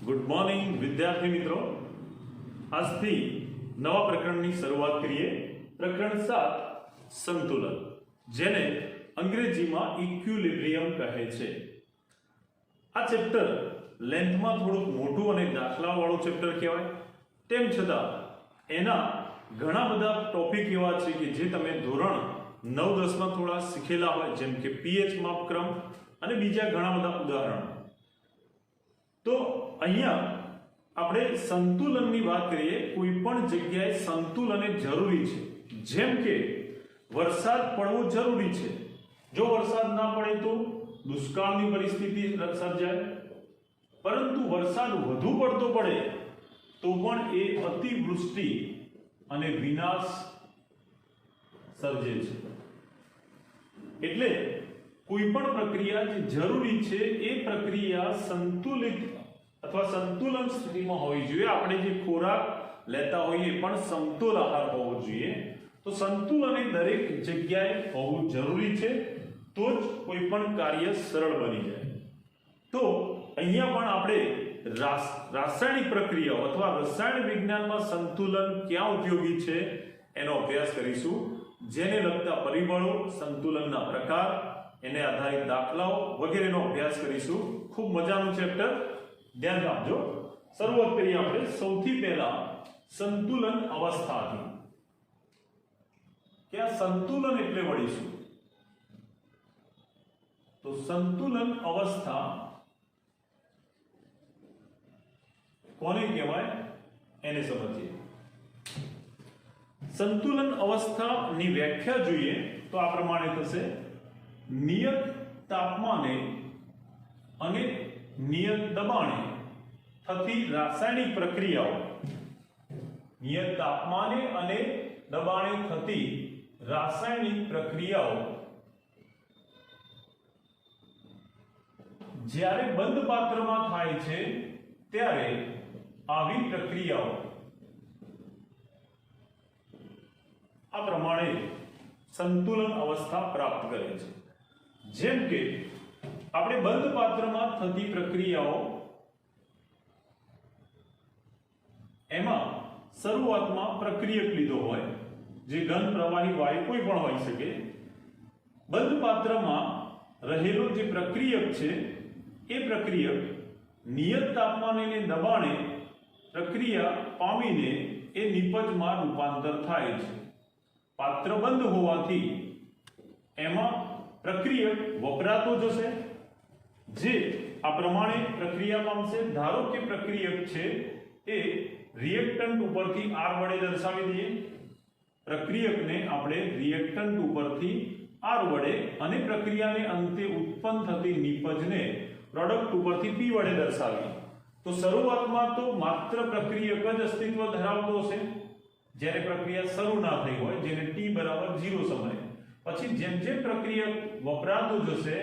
Good morning વિદ્યાર્થી મિત્રો, આજથી નવા પ્રકરણની શરૂઆત કરીએ. પ્રકરણ 7 સંતુલન, જેને અંગ્રેજીમાં ઇક્વિલિબ્રિયમ કહે છે. આ ચેપ્ટર લેન્થમાં થોડુંક મોટું અને દાખલાવાળું ચેપ્ટર કહેવાય. તેમ છતાં એના ઘણા બધા ટોપિક એવા છે કે જે તમે ધોરણ 9-10માં થોડા શીખેલા હોય, જેમ કે પીએચ માપક્રમ અને બીજા ઘણા બધા ઉદાહરણો. તો અહીંયા આપણે સંતુલનની વાત કરીએ. કોઈ પણ જગ્યાએ સંતુલન એ જરૂરી છે. જેમ કે વરસાદ પડવો જરૂરી છે. જો વરસાદ ના પડે તો દુષ્કાળની પરિસ્થિતિ સર્જાય, પરંતુ વરસાદ વધુ પડતો પડે તો પણ એ અતિવૃષ્ટિ અને વિનાશ સર્જે છે. એટલે કોઈ પણ પ્રક્રિયા જે જરૂરી છે એ પ્રક્રિયા સંતુલિત અથવા સંતુલન સ્થિતિમાં હોવી જોઈએ. આપણે જે ખોરાક લેતા હોઈએ પણ સમતોલ આહાર હોવો જોઈએ. તો સંતુલન એ દરેક જગ્યાએ હોવું જરૂરી છે, તો જ કોઈ પણ કાર્ય સરળ બની જાય. તો અહીંયા પણ આપણે રાસાયણિક પ્રક્રિયાઓ અથવા રસાયણ વિજ્ઞાનમાં સંતુલન ક્યાં ઉપયોગી છે એનો અભ્યાસ કરીશું. જેને લગતા પરિબળો, સંતુલનના પ્રકાર, એને આધારિત દાખલાઓ વગેરેનો અભ્યાસ કરીશું. ખૂબ મજાનું ચેપ્ટર, ધ્યાન આપજો. શરૂઆત કરીએ આપણે સૌથી પહેલા સંતુલન અવસ્થાથી. કે આ સંતુલન એટલે વળી શું? તો સંતુલન અવસ્થા કોને કહેવાય એને સમજીએ. સંતુલન અવસ્થાની વ્યાખ્યા જોઈએ તો આ પ્રમાણે થશે: નિયત તાપમાને અને નિયત દબાણે થતી રાસાયણિક પ્રક્રિયાઓ. નિયત તાપમાને અને દબાણે થતી રાસાયણિક પ્રક્રિયાઓ જ્યારે બંધ પાત્રમાં થાય છે ત્યારે આવી પ્રક્રિયાઓ આ પ્રમાણે સંતુલન અવસ્થા પ્રાપ્ત કરે છે. જેમ કે આપણે બંધ પાત્રમાં થતી પ્રક્રિયાઓ, એમાં શરૂઆતમાં પ્રક્રિયક લીધો હોય, જે ઘન, પ્રવાહી, વાયુ કોઈ પણ હોઈ શકે. બંધ પાત્રમાં રહેલો જે પ્રક્રિયક છે એ પ્રક્રિયક નિયત તાપમાને અને દબાણે પ્રક્રિયા પામીને એ નિપજમાં રૂપાંતર થાય છે. પાત્ર બંધ હોવાથી એમાં પ્રક્રિયક વપરાતો જશે, જે આ પ્રમાણે પ્રક્રિયા પામશે. ધારો કે પ્રક્રિયક છે એ રિએક્ટન્ટ ઉપરથી R વડે દર્શાવી દઈએ. પ્રક્રિયકને આપણે રિએક્ટન્ટ ઉપરથી R વડે અને પ્રક્રિયાને અંતે ઉત્પન્ન થતી નિપજને પ્રોડક્ટ ઉપરથી P વડે દર્શાવીએ. તો શરૂઆતમાં તો માત્ર પ્રક્રિયક જ અસ્તિત્વ ધરાવતો હશે જ્યારે પ્રક્રિયા શરૂ ના થઈ હોય, જેને t બરાબર 0 સમય. પછી જેમ જેમ પ્રક્રિયક વપરાતું જશે,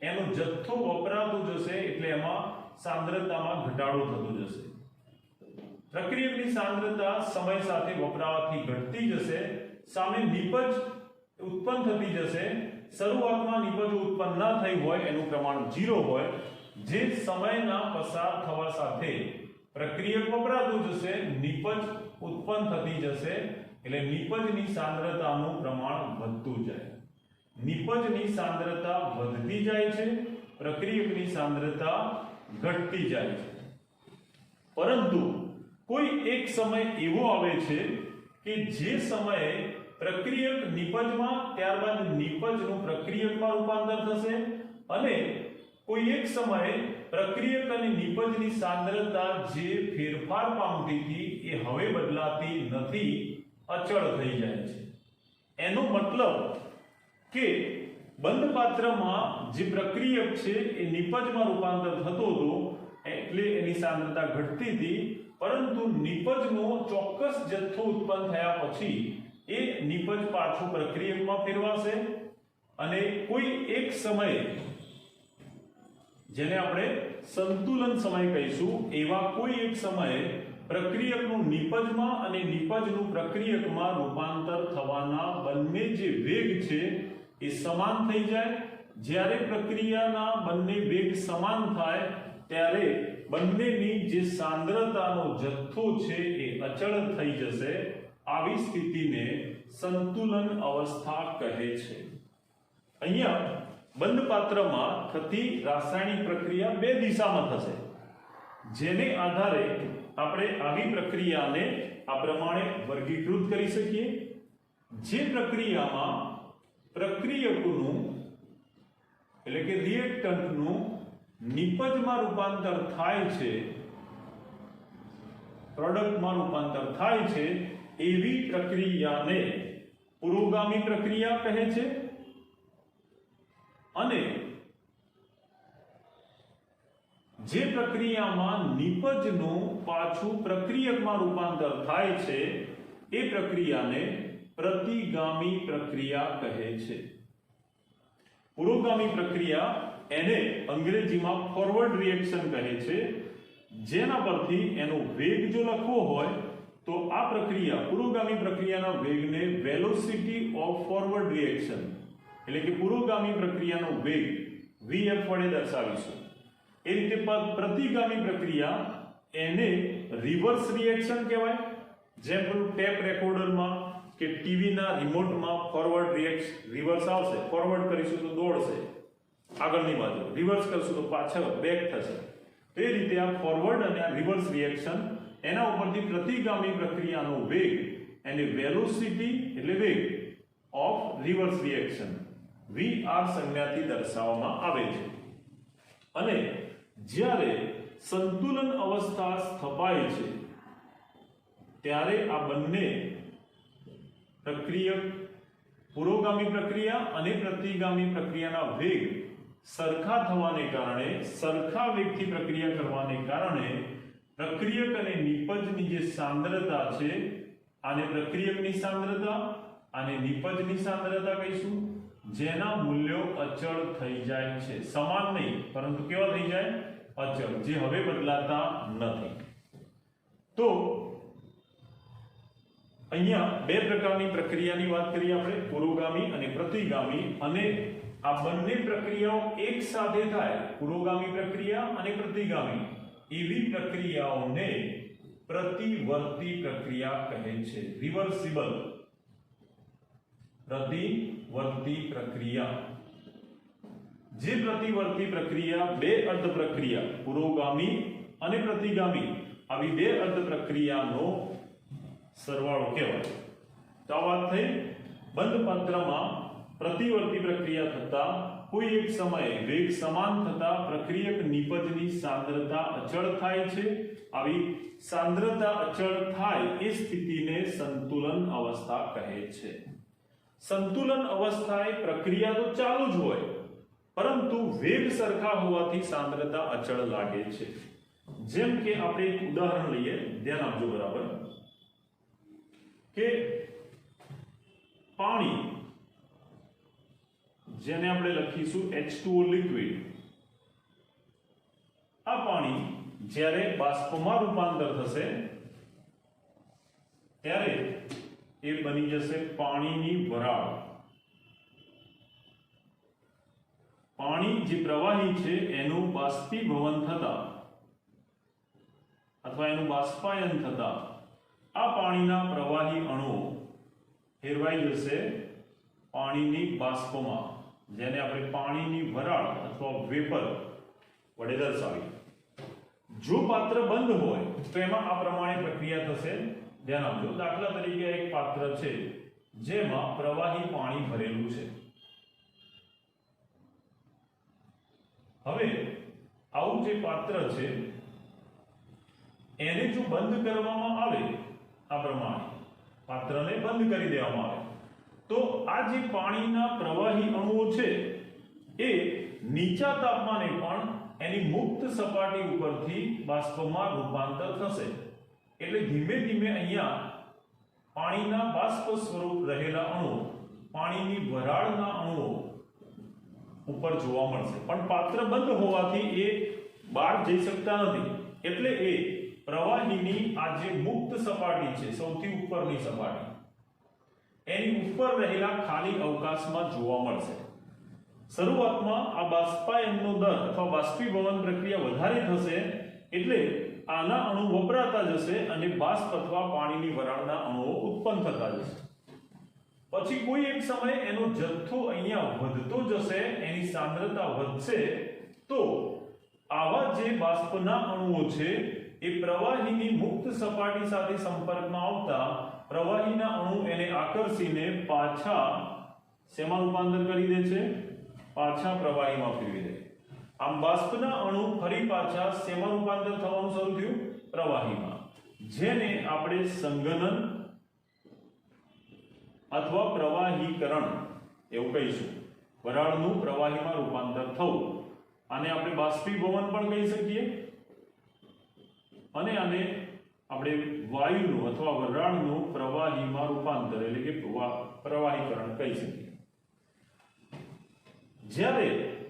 એનો જથ્થો વપરાતો જશે, એટલે એમાં સાંદ્રતામાં ઘટાડો થતો જશે. પ્રક્રિયકની સાંદ્રતા સમય સાથે વપરાવાથી ઘટતી જશે. સામે નિપજ ઉત્પન્ન થતી જશે. શરૂઆતમાં નિપજ ઉત્પન્ન ના થઈ હોય, એનું પ્રમાણ 0 હોય. જે સમયના પસાર થવા સાથે પ્રક્રિયક વપરાતું જશે, નિપજ ઉત્પન્ન થતી જશે, એટલે નિપજની સાંદ્રતાનું પ્રમાણ વધતું જાય. નિપજની સાંદ્રતા વધતી જાય છે, પ્રક્રિયકની સાંદ્રતા ઘટતી જાય છે. પરંતુ કોઈ એક સમય એવો આવે છે કે જે સમયે પ્રક્રિયક નિપજમાં, ત્યારબાદ નિપજનું પ્રક્રિયકમાં રૂપાંતર થશે, અને કોઈ એક સમયે પ્રક્રિયક અને નિપજની સાંદ્રતા જે ફેરફાર પામતી હતી એ હવે બદલાતી નથી, અચળ થઈ જાય છે. એનો મતલબ કે બંધ પાત્રમાં જે પ્રક્રિયક છે એ નિપજમાં રૂપાંતર થતો હતો, એટલે એની સાંદ્રતા ઘટતી હતી. પરંતુ નિપજનો ચોક્કસ જથ્થો ઉત્પન્ન થયા પછી એ નિપજ પાછું પ્રક્રિયકમાં ફેરવાશે, અને કોઈ એક સમયે, જેને આપણે સંતુલન સમય કહીશું, એવા કોઈ એક સમયે પ્રક્રિયકનું નિપજમાં અને નિપજનું પ્રક્રિયકમાં રૂપાંતર થવાના બંને જે વેગ છે એ સમાન થઈ જાય. જ્યારે પ્રક્રિયાના બંને વેગ સમાન થાય ત્યારે બંનેની જે સાંદ્રતાનો જથ્થો છે એ અચળ થઈ જશે. આવી સ્થિતિને સંતુલન અવસ્થા કહે છે. અહીંયા બંધ પાત્રમાં થતી રાસાયણિક પ્રક્રિયા બે દિશામાં થશે, જેને આધારે આપણે આવી પ્રક્રિયાને આ પ્રમાણે વર્ગીકૃત કરી શકીએ. જે પ્રક્રિયામાં પ્રક્રિયકનું એટલે કે રિએક્ટન્ટનું નિપજમાં રૂપાંતર થાય છે, પ્રોડક્ટમાં રૂપાંતર થાય છે, એવી પ્રક્રિયાને પુરોગામી પ્રક્રિયા કહે છે. અને જે પ્રક્રિયામાં નિપજનું પાછું પ્રક્રિયકમાં રૂપાંતર થાય છે એ પ્રક્રિયાને પ્રતિગામી પ્રક્રિયા કહે છે. પુરોગામી પ્રક્રિયા એને અંગ્રેજીમાં ફોરવર્ડ રિએક્શન કહે છે. જેના પરથી એનો વેગ જો લખવો હોય તો આ પ્રક્રિયા પુરોગામી પ્રક્રિયાના વેગને વેલોસિટી ઓફ ફોરવર્ડ રિએક્શન એટલે કે પુરોગામી પ્રક્રિયાનો વેગ vf વડે દર્શાવીશું. એ રીતે પ્રતિગામી પ્રક્રિયા એને રિવર્સ રિએક્શન કહેવાય. જેમ પેલું ટેપ રેકોર્ડરમાં કે ટીવીના રિમોટમાં ફોરવર્ડ રિવર્સ આવશે, ફોરવર્ડ કરીશું તો દોડશે આગળની બાજુ, રિવર્સ કરશું તો પાછળ બેક થશે. તે રીતે આ ફોરવર્ડ અને આ રિવર્સ રિએક્શન એના ઉપરથી પ્રતિગામી પ્રક્રિયાનો વેગ એને વેલોસિટી એટલે વેગ ઓફ રિવર્સ રિએક્શન vr સંજ્ઞાથી દર્શાવવામાં આવે છે. અને જ્યારે સંતુલન અવસ્થા સ્થપાય છે ત્યારે આ બંને પ્રક્રિયક પુરોગામી પ્રક્રિયા અને પ્રતિગામી પ્રક્રિયાના વેગ સરખા થવાને કારણે, સરખા વેગથી પ્રક્રિયા કરવાને કારણે પ્રક્રિયક અને નિપજની જે સાંદ્રતા છે, આને પ્રક્રિયકની સાંદ્રતા અને નિપજની સાંદ્રતા કહીશું, જેના મૂલ્યો અચળ થઈ જાય છે. સમાન નહીં પરંતુ કેવા થઈ જાય? અચળ, જે હવે બદલાતા નથી. તો અહીંયા બે પ્રકારની પ્રક્રિયાની વાત કરીએ આપણે, પુરોગામી અને પ્રતિગામી. અને આ બંને પ્રક્રિયાઓ એક સાથે થાય, પુરોગામી પ્રક્રિયા અને પ્રતિગામી, એવી પ્રક્રિયાઓને પ્રતિવર્તી પ્રક્રિયા કહે છે. રિવર્સિબલ પ્રતિવર્તી પ્રક્રિયા. જે પ્રતિવર્તી પ્રક્રિયા બે અર્ધ પ્રક્રિયા પુરોગામી અને પ્રતિગામી આવી બે અર્ધ પ્રક્રિયાનો સરવાળો કહેવાય. તો આ વાત થઈ બંધ પાત્રમાં પ્રતિવર્તી પ્રક્રિયા થતા કોઈ એક સમયે વેગ સમાન થતા પ્રક્રિયક નિપજની સાંદ્રતા અચળ થાય છે. આવી સાંદ્રતા અચળ થાય એ સ્થિતિને સંતુલન અવસ્થા કહે છે. સંતુલન અવસ્થાએ પ્રક્રિયા તો ચાલુ જ હોય પરંતુ વેગ સરખા હોવાથી સાંદ્રતા અચળ લાગે છે. જેમ કે આપણે એક ઉદાહરણ લઈએ, ધ્યાન આપજો બરાબર, કે પાણી જેને આપણે લખીશું H2O લિક્વિડ, આ પાણી જ્યારે બાષ્પમાં રૂપાંતર થશે ત્યારે એ બની જશે પાણીની વરાળ. પાણી જે પ્રવાહી છે એનું બાષ્પીભવન થતા અથવા એનું બાષ્પાયન થતા આ પાણીના પ્રવાહી અણુઓ ફેરવાઈ જશે પાણીની બાષ્પમાં, જેને આપણે પાણીની વરાળ અથવા વેપર વડે દર્શાવીએ. જો પાત્ર બંધ હોય તો એમાં આ પ્રમાણે પ્રક્રિયા થશે. ધ્યાન આપજો. દાખલા તરીકે એક પાત્ર છે જેમાં પ્રવાહી પાણી ભરેલું છે. હવે આવું જે પાત્ર છે એને જો બંધ કરવામાં આવે, આ પ્રમાણે પાત્રને બંધ કરી દેવામાં આવે તો આ જે પાણીના પ્રવાહી અણુઓ છે એ નીચા તાપમાને પણ એની મુક્ત સપાટી ઉપરથી બાષ્પમાં રૂપાંતર થશે. એટલે ધીમે ધીમે અહીંયા પાણીના બાષ્પ સ્વરૂપ રહેલા અણુઓ પાણીની વરાળના અણુઓ ઉપર જોવા મળશે. પણ પાત્ર બંધ હોવાથી એ બહાર જઈ શકતા નથી. એટલે એ પ્રવાહીની આ જે મુક્ત સપાટી છે, સૌથી ઉપરની સપાટી, એની ઉપર રહેલા ખાલી અવકાશમાં જોવા મળશે. શરૂઆતમાં આ બાષ્પાયનનો દર અથવા બાષ્પીભવન પ્રક્રિયા વધારે થશે એટલે આના અણુ વપરાતા જશે અને બાષ્પ અથવા પાણીની વરાળના અણુઓ ઉત્પન્ન થતા જશે. પછી કોઈ એક સમયે એનો જથ્થો અહીંયા વધતો જશે, એની સાંદ્રતા વધશે, તો આવા જે બાષ્પના અણુઓ છે એ પ્રવાહીની મુક્ત સપાટી સાથે સંપર્કમાં આવતા પ્રવાહીના અણુ એને આકર્ષીને પાછા શેમાં રૂપાંતર કરી દે છે? પાછા પ્રવાહીમાં ફેરવી દે. આમ બાષ્પના અણુ ફરી પાછા શેમાં રૂપાંતર થવાનું શરૂ થયું? પ્રવાહીમાં, જેને આપણે સંઘનન અથવા પ્રવાહીકરણ એવું કહીશું. વરાળનું પ્રવાહીમાં રૂપાંતર થવું, આને આપણે બાષ્પીભવન પણ કહી શકીએ અને આને આપણે વાયુનું અથવા વરાળનું પ્રવાહીમાં રૂપાંતર એટલે કે પ્રવાહીકરણ કહી શકીએ. જ્યારે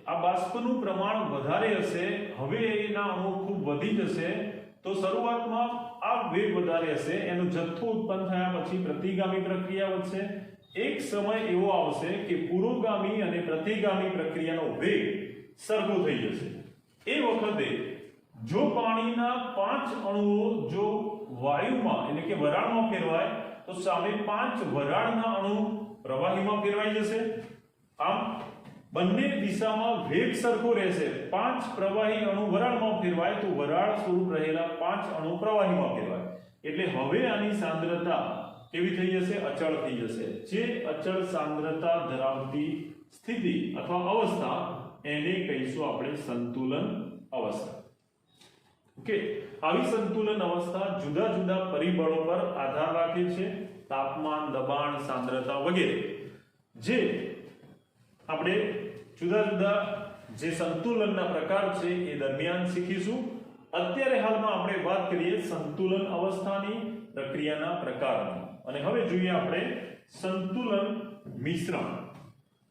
આ બાષ્પનું પ્રમાણ વધારે હશે, હવે એના અણુ ખૂબ વધી જશે, તો શરૂઆતમાં આ વેગ વધારે હશે, એનો જથ્થો ઉત્પન્ન થયા પછી પ્રતિગામી પ્રક્રિયા વધશે. એક સમય એવો આવશે કે પુરોગામી અને પ્રતિગામી પ્રક્રિયાનો વેગ સરખો થઈ જશે. એ વખતે જો પાણીના 5 અણુઓ જો વાયુમાં એટલે કે વરાળમાં ફેરવાય તો સામે 5 વરાળના અણુ પ્રવાહીમાં ફેરવાઈ જશે. આમ બંને દિશામાં વેગ સરખો રહેશે. 5 પ્રવાહી અણુ વરાળમાં ફેરવાય તો વરાળ સ્વરૂપ રહેલા 5 અણુ પ્રવાહીમાં ફેરવાય. એટલે હવે આની સાંદ્રતા કેવી થઈ જશે? અચળ થઈ જશે. જે અચળ સાંદ્રતા ધરાવતી સ્થિતિ અથવા અવસ્થા એને કહીશું આપણે સંતુલન અવસ્થા. ઓકે, આવી સંતુલન અવસ્થા જુદા જુદા પરિબળો પર આધાર રાખે છે, તાપમાન, દબાણ, સાંદ્રતા વગેરે. જે આપણે જુદા જુદા જે સંતુલનના પ્રકાર છે એ દરમિયાન શીખીશું. અત્યારે હાલમાં આપણે વાત કરીએ સંતુલન અવસ્થાની, પ્રક્રિયાના પ્રકારની. અને હવે જોઈએ આપણે સંતુલન મિશ્રણ.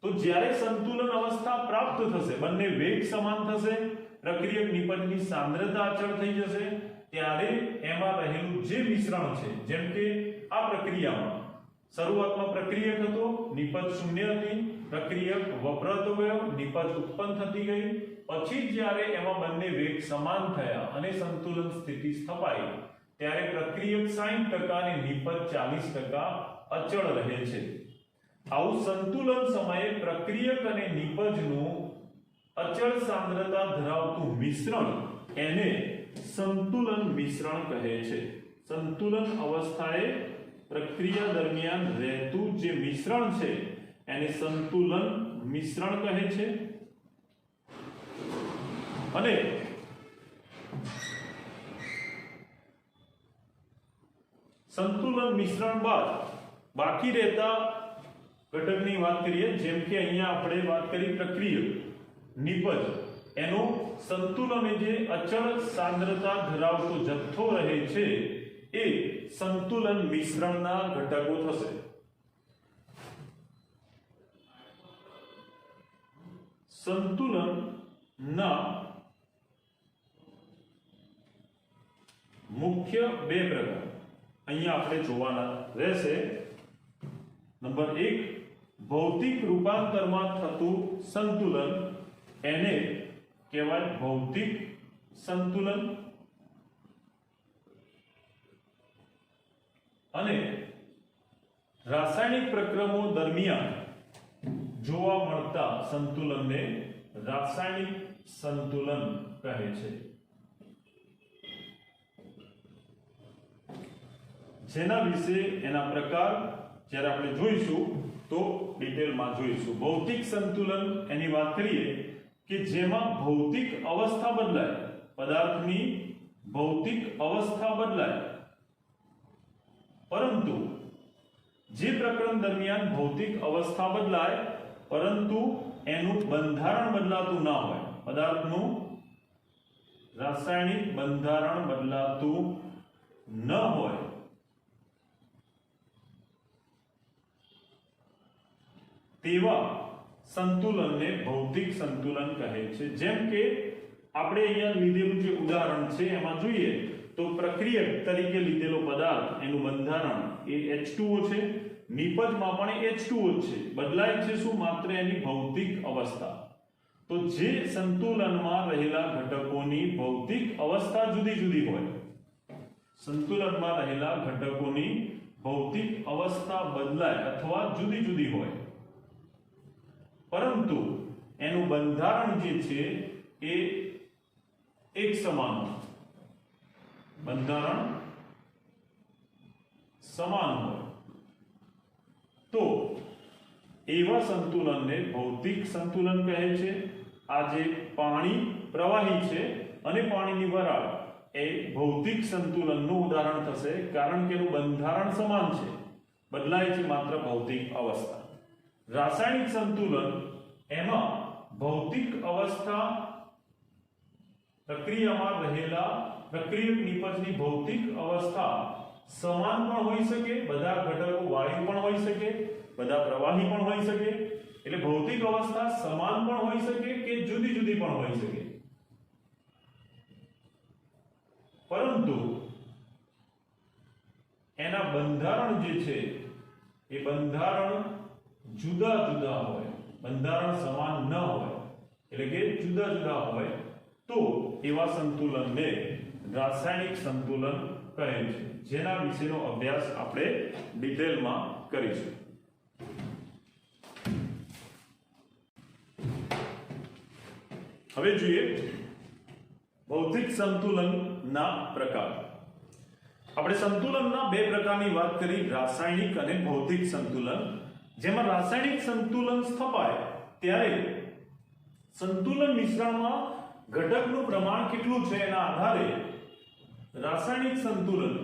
તો જ્યારે સંતુલન અવસ્થા પ્રાપ્ત થશે, બંને વેગ સમાન થશે, પ્રક્રિયક નિપજની સાંદ્રતા અચળ થઈ જશે, ત્યારે એમાં રહેલું જે મિશ્રણ છે, જેમ કે આ પ્રક્રિયામાં શરૂઆતમાં પ્રક્રિયક હતો, નિપજ શૂન્ય હતી, પ્રક્રિયક વપરાતો ગયો, નિપજ ઉત્પન્ન થતી ગઈ. પછી જ્યારે એમાં બંને વેગ સમાન થયા અને સંતુલન સ્થિતિ સ્થપાઈ, ત્યારે પ્રક્રિયક 60% અને નિપજ 40% અચળ રહે છે. આવું સંતુલન સમયે પ્રક્રિયક અને નિપજનું અચળ સાંદ્રતા ધરાવતું મિશ્રણ એને સંતુલન મિશ્રણ કહે છે. સંતુલન અવસ્થાએ પ્રક્રિયા દરમિયાન રહેતું જે મિશ્રણ છે એને સંતુલન મિશ્રણ કહે છે. અને સંતુલન મિશ્રણ બાદ બાકી રહેતા ઘટકની વાત કરીએ. જેમ કે અહીંયા આપણે વાત કરી પ્રક્રિયક, નિપજ, એનો સંતુલન જે અચળ સાંદ્રતા ધરાવતો જથ્થો રહે છે એ સંતુલન મિશ્રણના ઘટકો થશે. સંતુલનના મુખ્ય 2 પ્રકાર અહીંયા આપણે જોવાના રહેશે. નંબર 1, ભૌતિક રૂપાંતરમાં થતું સંતુલન, એને કહેવાય ભૌતિક સંતુલન. અને રાસાયણિક પ્રક્રિયાઓ દરમિયાન જોવા મળતા સંતુલનને રાસાયણિક સંતુલન કહે છે. જેના વિશે એના પ્રકાર જ્યારે આપણે જોઈશું તો ડિટેલમાં જોઈશું. ભૌતિક સંતુલન એની વાત કરીએ કે જેમાં ભૌતિક અવસ્થા બદલાય, પદાર્થની ભૌતિક અવસ્થા બદલાય, પરંતુ જે પ્રકરણ દરમિયાન ભૌતિક અવસ્થા બદલાય પરંતુ એનું બંધારણ બદલાતું ના હોય, પદાર્થનું રાસાયણિક બંધારણ બદલાતું ન હોય, તેવા સંતુલનને ભૌતિક સંતુલન કહે છે. જેમ કે આપણે અહીંયા લીધેલું જે ઉદાહરણ છે એમાં જોઈએ તો પ્રક્રિયક તરીકે લીધેલો પદાર્થ, એનું બંધારણ એ H2O છે, નિપજમાં પણ H2O છે. બદલાય છે શું? માત્ર એની ભૌતિક અવસ્થા. તો જે સંતુલનમાં રહેલા ઘટકોની ભૌતિક અવસ્થા જુદી જુદી હોય, સંતુલનમાં રહેલા ઘટકોની ભૌતિક અવસ્થા બદલાય અથવા જુદી જુદી હોય, પરંતુ એનું બંધારણ જે છે એ એક સમાન હોય, બંધારણ સમાન હોય, તો એવા સંતુલનને ભૌતિક સંતુલન કહે છે. આ જે પાણી પ્રવાહી છે અને પાણીની વરાળ એ ભૌતિક સંતુલનનું ઉદાહરણ થશે, કારણ કે એનું બંધારણ સમાન છે, બદલાય છે માત્ર ભૌતિક અવસ્થા. રાસાયણિક સંતુલન એમાં ભૌતિક અવસ્થા પ્રક્રિયામાં રહેલા પ્રક્રિયક નિપજની ભૌતિક અવસ્થા સમાન પણ હોઈ શકે, બધા ઘટકો વાયુ પણ હોઈ શકે, બધા પ્રવાહી પણ હોઈ શકે, એટલે ભૌતિક અવસ્થા સમાન પણ હોઈ શકે કે જુદી જુદી પણ હોઈ શકે, પરંતુ એના બંધારણ જે છે એ બંધારણ જુદા જુદા હોય, બંધારણ સમાન ન હોય, એટલે કે જુદા જુદા હોય, તો એવા સંતુલનને રાસાયણિક સંતુલન કહે છે, જેના વિશેનો અભ્યાસ આપણે ડિટેલમાં કરીશું. હવે જોઈએ ભૌતિક સંતુલનના પ્રકાર. આપણે સંતુલનના બે પ્રકારની વાત કરી, રાસાયણિક અને ભૌતિક સંતુલન. જેમાં રાસાયણિક સંતુલન સ્થપાય ત્યારે સંતુલન મિશ્રણમાં ઘટકનું પ્રમાણ કેટલું છે એના આધારે રાસાયણિક સંતુલન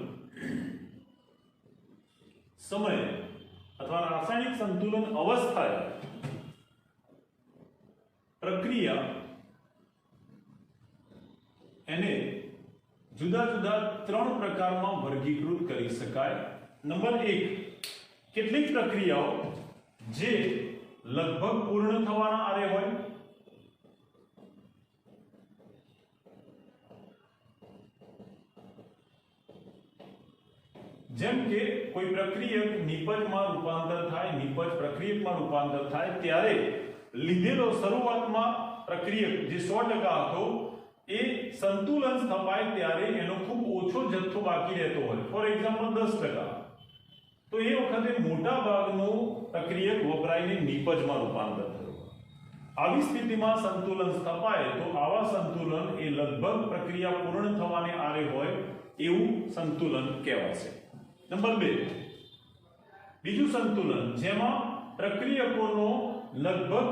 સમય અથવા રાસાયણિક સંતુલન અવસ્થાએ પ્રક્રિયા એને જુદા જુદા ત્રણ પ્રકારમાં વર્ગીકૃત કરી શકાય. નંબર 1, કેટલીક પ્રક્રિયાઓ જે લગભગ પૂર્ણ થવાના આરે હોય, જેમ કે કોઈ પ્રક્રિયક નિપજમાં રૂપાંતર થાય, નિપજ પ્રક્રિયકમાં રૂપાંતર થાય ત્યારે લીધેલો શરૂઆતમાં પ્રક્રિયક જે 100% હતો એ સંતુલન સ્થપાય ત્યારે એનો ખૂબ ઓછો જથ્થો બાકી રહેતો હોય, ફોર એક્ઝામ્પલ 10%, તો એ વખતે મોટા ભાગનું પ્રક્રિયક વપરાઈને નિપજમાં રૂપાંતર થયું. આવી સ્થિતિમાં સંતુલન સ્થપાય તો આવા સંતુલન એ લગભગ પ્રક્રિયા પૂર્ણ થવાને આરે હોય એવું સંતુલન કહેવાશે. નંબર 2, બીજું સંતુલન જેમાં પ્રક્રિયકોનો લગભગ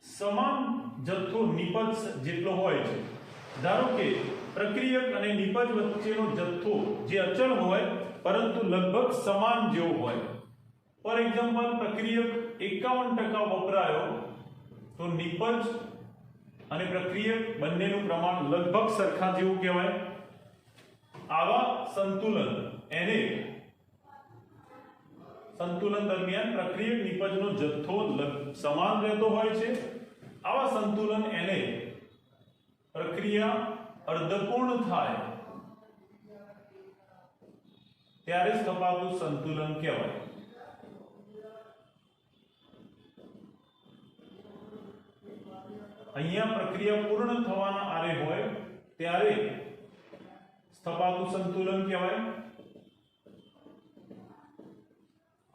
સમાન જથ્થો નિપજ જેટલો હોય છે. ધારો કે પ્રક્રિયક અને નિપજ વચ્ચેનો જથ્થો જે અચળ હોય પરંતુ લગભગ સમાન જેવો હોય. ફોર એક્ઝામ્પલ, પ્રક્રિયક 51% વપરાયો તો નિપજ અને પ્રક્રિયક બંનેનું પ્રમાણ લગભગ સરખા જેવું કહેવાય. આવા સંતુલન એને સંતુલન દરમિયાન પ્રક્રિયક નિપજનો જથ્થો સમાન રહેતો હોય છે. આવા સંતુલન એને પ્રક્રિયા અર્ધપૂર્ણ થાય ત્યારે સ્થપાતું સંતુલન કહેવાય. અહીંયા પ્રક્રિયા પૂર્ણ થવાના આરે હોય ત્યારે સ્થપાતું સંતુલન કહેવાય.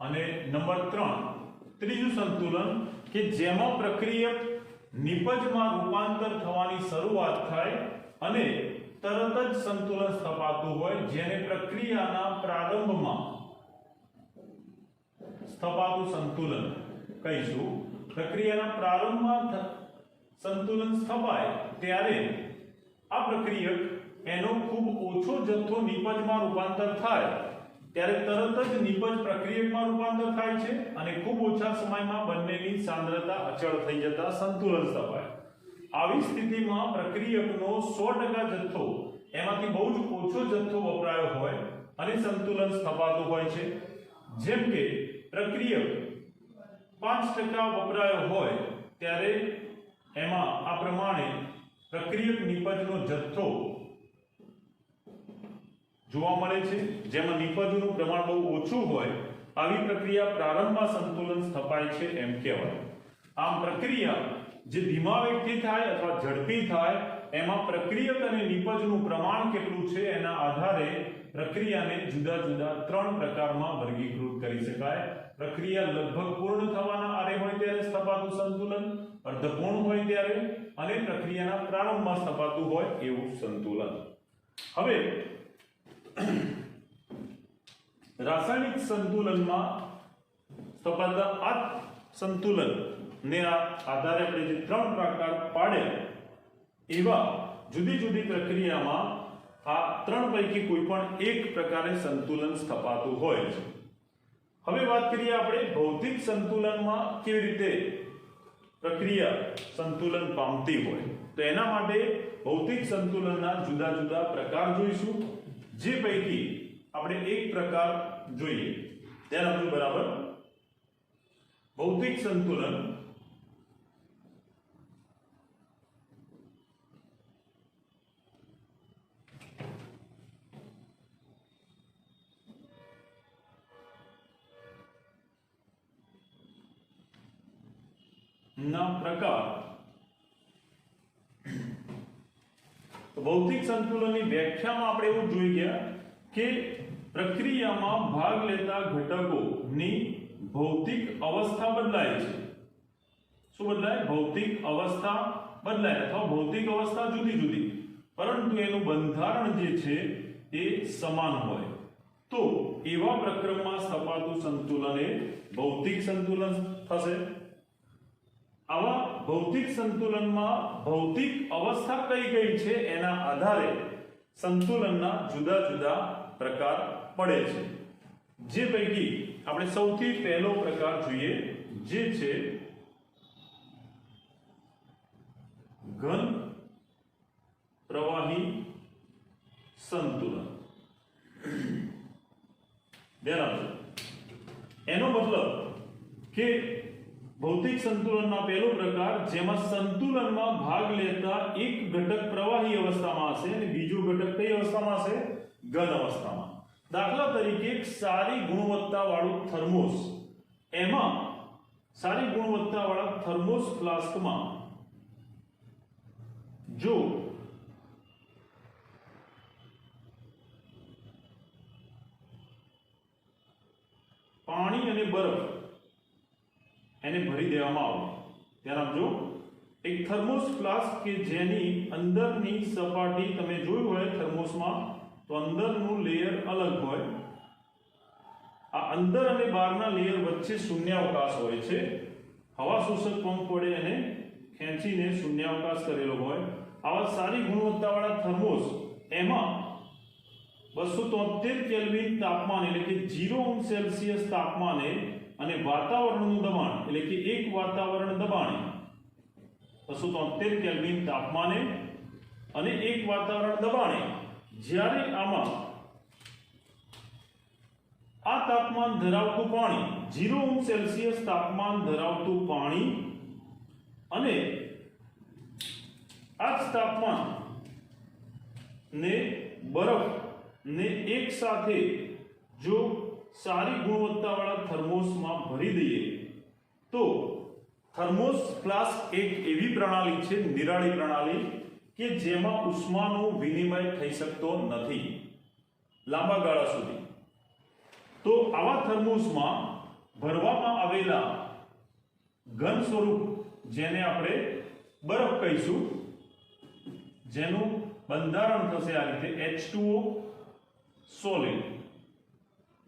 અને નંબર 3, ત્રીજું સંતુલન કે જેમાં પ્રક્રિયક નિપજમાં રૂપાંતર થવાની શરૂઆત થાય અને તરત જ સંતુલન સ્થપાતું હોય, જેને પ્રક્રિયાના પ્રારંભમાં સ્થપાતું સંતુલન કહીશું. પ્રક્રિયાના પ્રારંભમાં સંતુલન સ્થપાય ત્યારે આ પ્રક્રિયક એનો ખૂબ ઓછો જથ્થો નિપજમાં રૂપાંતર થાય ત્યારે તરત જ નિપજ પ્રક્રિયકમાં રૂપાંતર થાય છે અને ખૂબ ઓછા સમયમાં બંનેની સાંદ્રતા અચળ થઈ જતા સંતુલન સ્થપાય. આવી સ્થિતિમાં પ્રક્રિયકનો 100% જથ્થો એમાંથી બહુ જ ઓછો જથ્થો વપરાયો હોય અને સંતુલન સ્થપાતું હોય છે. જેમ કે પ્રક્રિયક 5% વપરાયો હોય ત્યારે એમાં આ પ્રમાણે પ્રક્રિયક નિપજનો જથ્થો જોવા મળે છે, જેમાં નિપજનું પ્રમાણ બહુ ઓછું હોય. આવી પ્રક્રિયા પ્રારંભમાં સંતુલન સ્થપાય છે એમ કહેવાય. આમ પ્રક્રિયા જે ધીમા વેગથી થાય અથવા ઝડપી થાય એમાં પ્રક્રિયક અને નિપજનું પ્રમાણ કેટલું છે એના આધારે પ્રક્રિયાને જુદા જુદા 3 પ્રકારમાં વર્ગીકૃત કરી શકાય. પ્રક્રિયા લગભગ પૂર્ણ થવાના આરે હોય ત્યારે સ્થપાતું સંતુલન, અર્ધપૂર્ણ હોય ત્યારે અને પ્રક્રિયાના પ્રારંભમાં સ્થપાતું હોય એવું સંતુલન. હવે રાસાયણિક સંતુલનમાં સ્થપાતા આ સંતુલન ને આધારે આપણે જે 3 પ્રકાર પાડ્યા એવા જુદી જુદી પ્રક્રિયામાં આ 3 પૈકી કોઈ પણ એક પ્રકારે સંતુલન સ્થપાતું હોય છે. હવે વાત કરીએ આપણે ભૌતિક સંતુલનમાં કેવી રીતે પ્રક્રિયા સંતુલન પામતી હોય. તો એના માટે ભૌતિક સંતુલનના જુદા જુદા પ્રકાર જોઈશું, જે પૈકી આપણે એક પ્રકાર જોઈએ. ધ્યાન આપજો બરાબર. ભૌતિક સંતુલન ના પ્રકાર. તો ભૌતિક સંતુલનની વ્યાખ્યામાં આપણે એવું જોઈ ગયા કે પ્રક્રિયામાં ભાગ લેતા ઘટકોની ભૌતિક અવસ્થા બદલાય છે. શું બદલાય? ભૌતિક અવસ્થા બદલાય અથવા ભૌતિક અવસ્થા જુદી જુદી, પરંતુ એનું બંધારણ જે છે એ સમાન હોય. તો એવા પ્રક્રમમાં સ્થપાતું સંતુલન એ ભૌતિક સંતુલન થશે. આવા ભૌતિક સંતુલનમાં ભૌતિક અવસ્થા કઈ કઈ છે એના આધારે સંતુલનના જુદા જુદા પ્રકાર પડે છે, જે પૈકી આપણે સૌથી પહેલો પ્રકાર જોઈએ, જે છે ઘન પ્રવાહી સંતુલન. ધ્યાન આપજો. એનો મતલબ કે ભૌતિક સંતુલનનો પહેલો પ્રકાર જેમાં સંતુલનમાં ભાગ લેતા એક ઘટક પ્રવાહી અવસ્થામાં હશે અને બીજો ઘટક કઈ અવસ્થામાં હશે? ઘન અવસ્થામાં. દાખલા તરીકે એક સારી ગુણવત્તાવાળું થર્મોસ, એમાં સારી ગુણવત્તાવાળા થર્મોસ ફ્લાસ્કમાં જો પાણી અને બરફ એને ભરી દેવામાં આવે. ધ્યાન આપજો. એક થર્મોસ ફ્લાસ્ક કે જેની અંદરની સપાટી તમે જોયું હોય થર્મોસમાં, તો અંદરનું લેયર અલગ હોય. આ અંદર અને બહારના લેયર વચ્ચે શૂન્યાવકાશ હોય છે. હવા શોષક પંપ વડે એને ખેંચીને શૂન્યાવકાશ કરેલો હોય. આવા સારી ગુણવત્તાવાળા થર્મોસ એમાં 273 કેલ્વિન તાપમાન એટલે કે 0 સેલ્સિયસ તાપમાને અને વાતાવરણનું દબાણ એટલે કે એક વાતાવરણ દબાણે 273 કેલ્વિન તાપમાને અને એક વાતાવરણ દબાણે જ્યારે આમાં આ તાપમાન ધરાવતું પાણી 0 સેલ્સિયસ તાપમાન ધરાવતું પાણી અને આ જ તાપમાન ને બરફ ને એક સાથે જો સારી ગુણવત્તાવાળા થર્મોસમાં ભરી દઈએ તો થર્મોસ ફ્લાસ્ક એક એવી પ્રણાલી છે, નિરાળી પ્રણાલી, કે જેમાં ઉષ્માનો વિનિમય થઈ શકતો નથી લાંબા ગાળા સુધી. તો આવા થર્મોસમાં ભરવામાં આવેલા ઘન સ્વરૂપ જેને આપણે બરફ કહીશું, જેનું બંધારણ થશે આ રીતે H2O સોલિડ,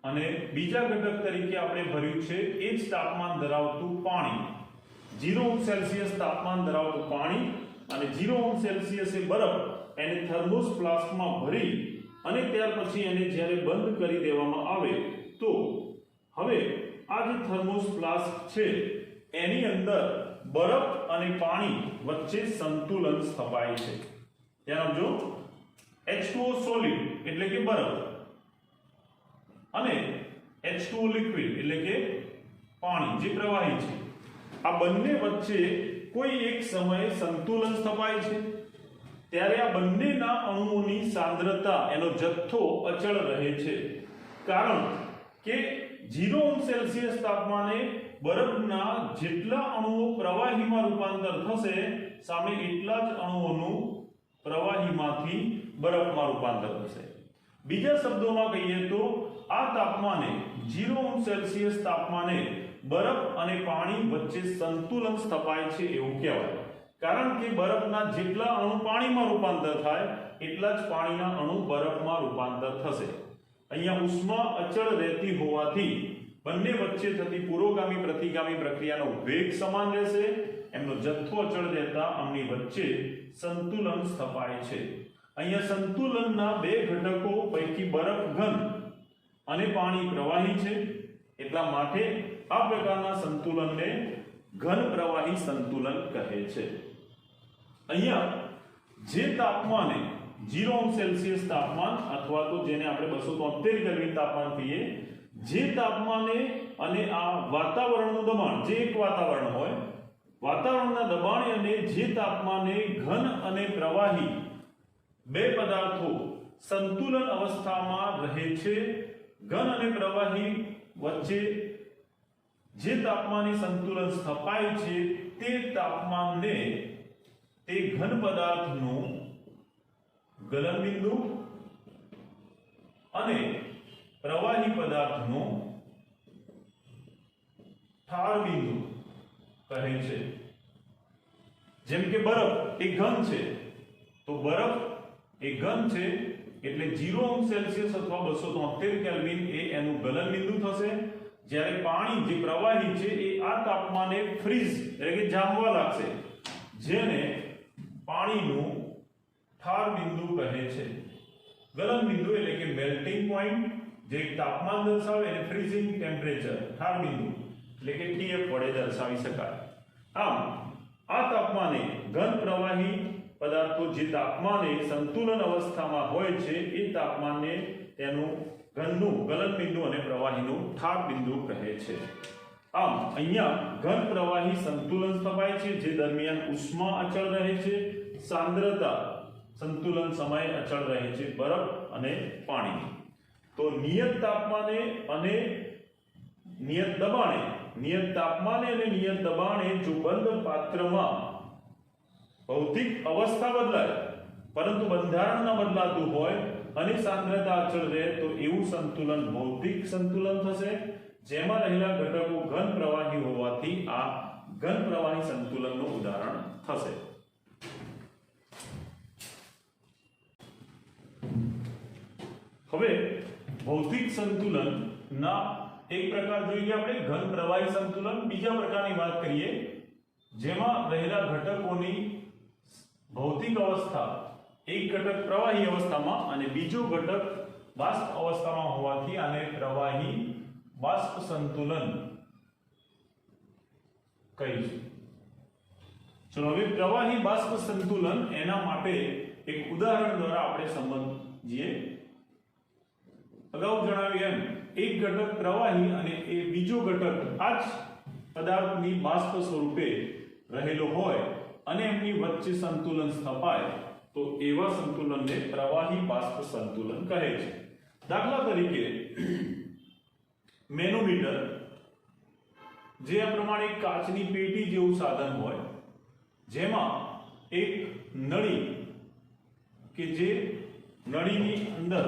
અને બીજા ઘટક તરીકે આપણે ભર્યું છે એ જ તાપમાન ધરાવતું પાણી, 0 સેલ્સિયસ તાપમાન ધરાવતું પાણી અને 0 સેલ્સિયસ એ બરફ એને થર્મોસ ફ્લાસ્કમાં ભરી અને ત્યાર પછી એને જ્યારે બંધ કરી દેવામાં આવે તો હવે આ જે થર્મોસ ફ્લાસ્ક છે એની અંદર બરફ અને પાણી વચ્ચે સંતુલન સ્થપાય છે. ધ્યાન આપજો. H2O સોલિડ એટલે કે બરફ અને H2O લિક્વિડ એટલે કે પાણી જે પ્રવાહી છે, આ બંને વચ્ચે કોઈ એક સમયે સંતુલન સ્થપાય છે. ત્યારે આ બંનેના અણુઓની સાંદ્રતા એનો જથ્થો અચળ રહે છે, કારણ કે 0 સેલ્સિયસ તાપમાને બરફના જેટલા અણુઓ પ્રવાહીમાં રૂપાંતર થશે સામે એટલા જ અણુઓનું પ્રવાહીમાંથી બરફમાં રૂપાંતર થશે. બીજા શબ્દોમાં કહીએ તો આ તાપમાને 0 સેલ્સિયસ તાપમાને બરફ અને પાણી વચ્ચે સંતુલન સ્થપાય છે એવું કહેવાય. કારણ કે બરફના જેટલા અણુ પાણીમાં રૂપાંતર થાય એટલા જ પાણીના અણુ બરફમાં રૂપાંતર થશે. અહીંયા ઉષ્મા અચળ રહેતી હોવાથી બંને વચ્ચે થતી પુરોગામી પ્રતિગામી પ્રક્રિયાનો વેગ સમાન રહેશે. એમનો જથ્થો અચળ રહેતા આમની વચ્ચે સંતુલન સ્થપાય છે. અહીંયા સંતુલનના બે ઘટકો પૈકી બરફ ઘન અને પાણી પ્રવાહી છે. એટલા માટે આ પ્રકારના સંતુલનને ઘન પ્રવાહી સંતુલન કહે છે. અહીંયા જે તાપમાને 0 સેલ્સિયસ તાપમાન અથવા તો જેને આપણે 273 કેલ્વિન તાપમાન કહીએ, જે તાપમાને અને આ વાતાવરણનું દબાણ, જે એક વાતાવરણ હોય, વાતાવરણના દબાણે અને જે તાપમાને ઘન અને પ્રવાહી બે પદાર્થો સંતુલન અવસ્થામાં રહે છે, ઘન અને પ્રવાહી વચ્ચે જે તાપમાને સંતુલન સ્થપાય છે તે તાપમાનને તે ઘન પદાર્થનું ગલનબિંદુ અને પ્રવાહી પદાર્થનું ઠાર બિંદુ કહે છે. જેમ કે બરફ એ ઘન છે તો બરફ એ ઘન છે એટલે 0 સેલ્સિયસ અથવા 273 કેલ્વિન એ એનું ગલન બિંદુ થશે. જ્યારે પાણી જે પ્રવાહી છે એ આ તાપમાને ફ્રીઝ એટલે કે જામવા લાગશે, જેને પાણીનું ઠાર બિંદુ કહે છે. ગલન બિંદુ એટલે કે મેલ્ટિંગ પોઈન્ટ, જે તાપમાન દર્શાવે એને ફ્રીઝિંગ ટેમ્પરેચર, ઠાર બિંદુ એટલે કે TF વડે દર્શાવી શકાય. આમ આ તાપમાને ઘન પ્રવાહી પદાર્થો જે તાપમાને સંતુલન અવસ્થામાં હોય છે એ તાપમાનને તેનું ઘનનું ગલન બિંદુ અને પ્રવાહીનું ઠાર બિંદુ કહે છે. આમ અહીંયા ઘન પ્રવાહી સંતુલન સ્થપાય છે, જે દરમિયાન ઉષ્મા અચળ રહે છે, સાંદ્રતા સંતુલન સમય અચળ રહે છે બરફ અને પાણીની. તો નિયત તાપમાને અને નિયત દબાણે, નિયત તાપમાને અને નિયત દબાણે જો બંધ પાત્રમાં ભૌતિક અવસ્થા બદલાય પરંતુ બંધારણ ન બદલાતું હોય અને સાંદ્રતા અચળ રહે તો એવું સંતુલન ભૌતિક સંતુલન થશે, જેમાં રહેલા ઘટકો ઘન પ્રવાહી હોવાથી આ ઘન પ્રવાહી સંતુલનનું ઉદાહરણ થશે. હવે ભૌતિક સંતુલન ના એક પ્રકાર જોઈએ આપણે ઘન પ્રવાહી સંતુલન. બીજા પ્રકારની વાત કરીએ જેમાં રહેલા ઘટકોની ભૌતિક અવસ્થા, એક ઘટક પ્રવાહી અવસ્થામાં અને બીજો ઘટક બાષ્પ અવસ્થામાં હોવાથી આને પ્રવાહી બાષ્પ સંતુલન કહીશું. ચલો હવે પ્રવાહી બાષ્પ સંતુલન એના માટે એક ઉદાહરણ દ્વારા આપણે સમજીએ. અગાઉ જણાવ્યું એમ એક ઘટક પ્રવાહી અને એ બીજો ઘટક આ જ પદાર્થની બાષ્પ સ્વરૂપે રહેલો હોય અને એમની વચ્ચે સંતુલન સ્થપાય તો એવા સંતુલનને પ્રવાહી બાષ્પ સંતુલન કહે છે. દાખલા તરીકે મેનોમીટર, જે આ પ્રમાણે કાચની પેટી જેવું સાધન હોય, જેમાં એક નળી કે જે નળીની અંદર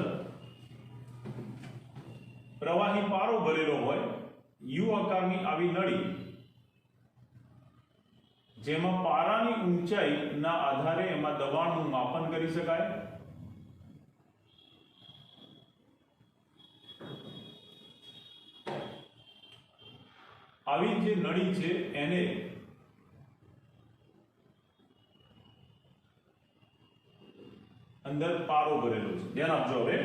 પ્રવાહી પારો ભરેલો હોય, યુ આકારની આવી નળી, જેમાં પારાની ઊંચાઈના આધારે એમાં દબાણનું માપન કરી શકાય. આવી જે નળી છે એને અંદર પારો ભરેલો છે. ધ્યાન આપજો. હવે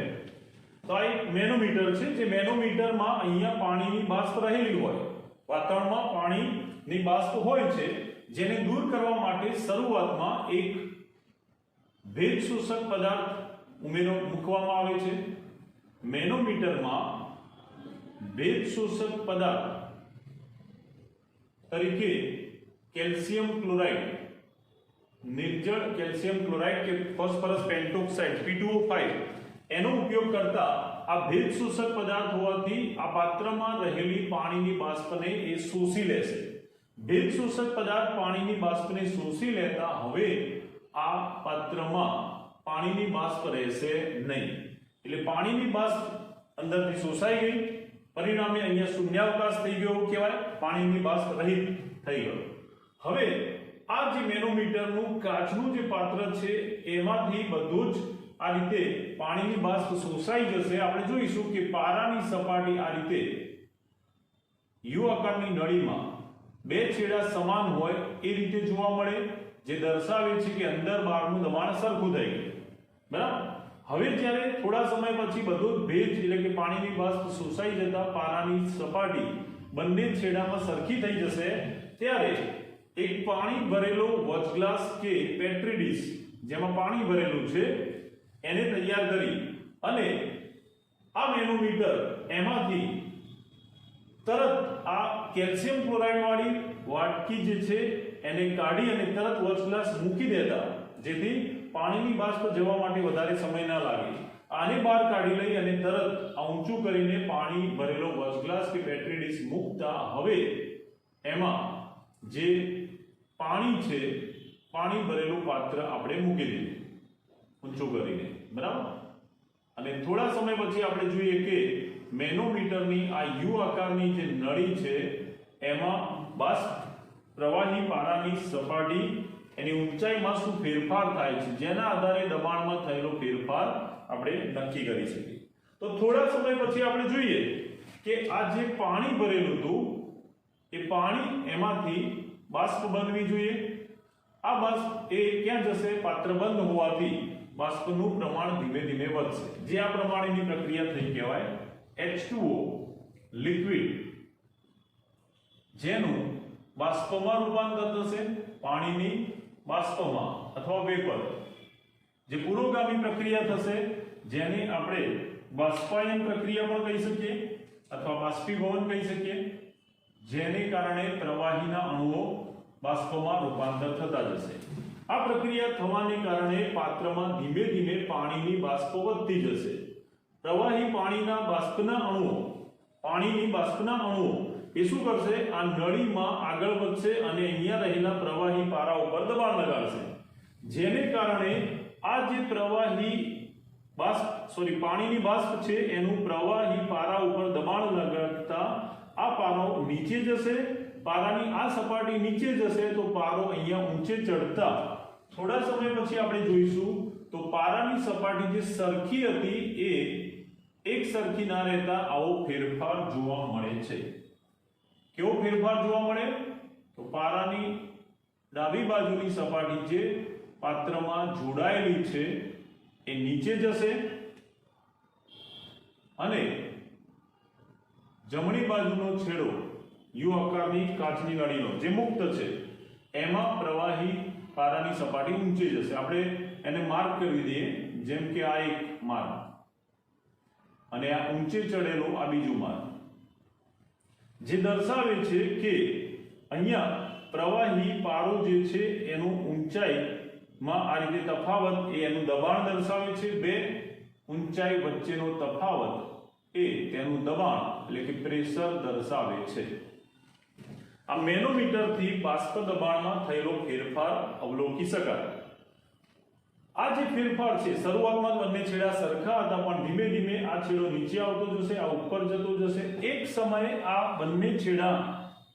તો આ એક મેનોમીટર છે, જે મેનોમીટરમાં અહીંયા પાણીની બાષ્પ રહેલી હોય, વાતાવરણમાં પાણીની બાષ્પ હોય છે, જેને દૂર કરવા માટે શરૂઆતમાં એક ભેજ શોષક પદાર્થ મૂકવામાં આવે છે. મેનોમીટરમાં ભેજ શોષક પદાર્થ તરીકે કેલ્શિયમ ક્લોરાઇડ, નિર્જળ કેલ્શિયમ ક્લોરાઇડ કે ફોસ્ફરસ પેન્ટોક્સાઇડ P2O5 એનો ઉપયોગ કરતા આ ભેજ શોષક પદાર્થ હોવાથી આ પાત્રમાં રહેલી પાણીની બાષ્પને એ શોષી લેશે. ભેજ શોષક પદાર્થ પાણીની બાષ્પને શોષી લેતા હવે આ પાત્રમાં પાણીની બાષ્પ રહેશે નહીં. એટલે પાણીની બાષ્પ અંદરથી શોષાઈ ગઈ, પરિણામે અહીંયા શૂન્યાવકાશ થઈ ગયો કહેવાય, પાણીની બાષ્પ રહિત થઈ ગયો. હવે આ જે મેનોમીટરનું કાચનું જે પાત્ર છે એમાંથી બધું જ આ રીતે પાણીની બાષ્પ શોષાઈ જશે. આપણે જોઈશું કે પારાની સપાટી આ રીતે યુ આકારની નળીમાં બે છેડા સમાન હોય એ રીતે જોવા મળે, જે દર્શાવે છે કે અંદર બહારનું દબાણ સરખું થઈ ગયું. બરાબર. હવે જ્યારે થોડા સમય પછી બધો ભેજ એટલે કે પાણીની બાષ્પ શોષાઈ જતા પારાની સપાટી બંને છેડામાં સરખી થઈ જશે, ત્યારે એક પાણી ભરેલો વોચગ્લાસ કે પેટ્રી ડીશ જેમાં પાણી ભરેલું છે એને તૈયાર કરી અને આ મેનોમીટર એમાંથી તરત આ કેલ્શિયમ ક્લોરાઇડ વાળી વાટકી જે છે એને કાઢી અને તરત વોચગ્લાસ મૂકી દેતા, જેથી પાણીની બાષ્પ જવા માટે વધારે સમય ના લાગે. આને બહાર કાઢી લઈ અને તરત આ ઊંચું કરીને પાણી ભરેલો વોચગ્લાસ કે બેટરી ડીશ મૂકતા હવે એમાં જે પાણી છે, પાણી ભરેલું પાત્ર આપણે મૂકી દીધું ઊંચું કરીને. બરાબર. અને થોડા સમય પછી આપણે જોઈએ કે મેનોમીટરની આ યુ આકારની જે નળી છે એમાં બાષ્પ પ્રવાહી પારાની સપાટી એની ઊંચાઈમાં શું ફેરફાર થાય છે, જેના આધારે દબાણમાં થયેલો ફેરફાર આપણે નક્કી કરી શકીએ. તો થોડા સમય પછી આપણે જોઈએ કે આ જે પાણી ભરેલું હતું એ પાણી એમાંથી બાષ્પ બનવી જોઈએ. આ બાષ્પ એ ક્યાં જશે? પાત્ર બંધ હોવાથી બાષ્પનું પ્રમાણ ધીમે ધીમે વધશે, જે આ પ્રમાણેની પ્રક્રિયા થઈ કહેવાય H2O લિક્વિડ, જેનું બાષ્પમાં રૂપાંતર થશે પાણીની બાષ્પમાં અથવા વેપર, જે પુરોગામી પ્રક્રિયા થશે જેને આપણે બાષ્પાયન પ્રક્રિયા પણ કહી શકીએ અથવા બાષ્પીભવન કહી શકીએ, જેને કારણે પ્રવાહીના અણુઓ બાષ્પમાં રૂપાંતર થતા જશે. આ પ્રક્રિયા થવાને કારણે પાત્રમાં ધીમે ધીમે પાણીની બાષ્પ વધતી જશે. પ્રવાહી પાણીની બાષ્પના અણુઓ એ શું કરશે? આ નળીમાં આગળ વધશે અને અહીંયા રહેલા પ્રવાહી પારા ઉપર દબાણ લગાડશે, જેને કારણે આ જે પાણીની બાષ્પ છે એનું પ્રવાહી પારા ઉપર દબાણ લગાડતા આ પારો નીચે જશે. પારાની આ સપાટી નીચે જશે તો પારો અહીંયા ઊંચે ચડતા થોડા સમય પછી આપણે જોઈશું તો પારાની સપાટી જે સરખી હતી એ એક સરખી ના રહેતા આવો ફેરફાર જોવા મળે છે. કેવો ફેરફાર જોવા મળે? તો પારાની ડાબી બાજુની સપાટી જે પાત્રમાં જોડાયેલી છે એ નીચે જશે અને જમણી બાજુનો છેડો યુ આકારની કાચની નળીનો જે મુક્ત છે એમાં પ્રવાહી પારાની સપાટી ઊંચી જશે. આપણે એને માર્ક કરી દઈએ, જેમ કે આ એક માર્ક અને આ ઊંચે ચડેલો આ બીજું માર્ક, જે દર્શાવે છે કે અહીંયા પ્રવાહી પારો જે છે એનું ઊંચાઈમાં આ રીતે તફાવત એ એનું દબાણ દર્શાવે છે. બે ઊંચાઈ વચ્ચેનો તફાવત એ તેનું દબાણ એટલે કે પ્રેશર દર્શાવે છે. આ મેનોમીટરથી બાષ્પ દબાણમાં થયેલો ફેરફાર અવલોકી શકાય. આ જે ફેરફાર છે શરૂઆતમાં બંને છેડા સરખા હતા, પણ ધીમે ધીમે આ છેડો નીચે આવતો જશે, આ ઉપર જતો જશે. એક સમયે આ બંને છેડા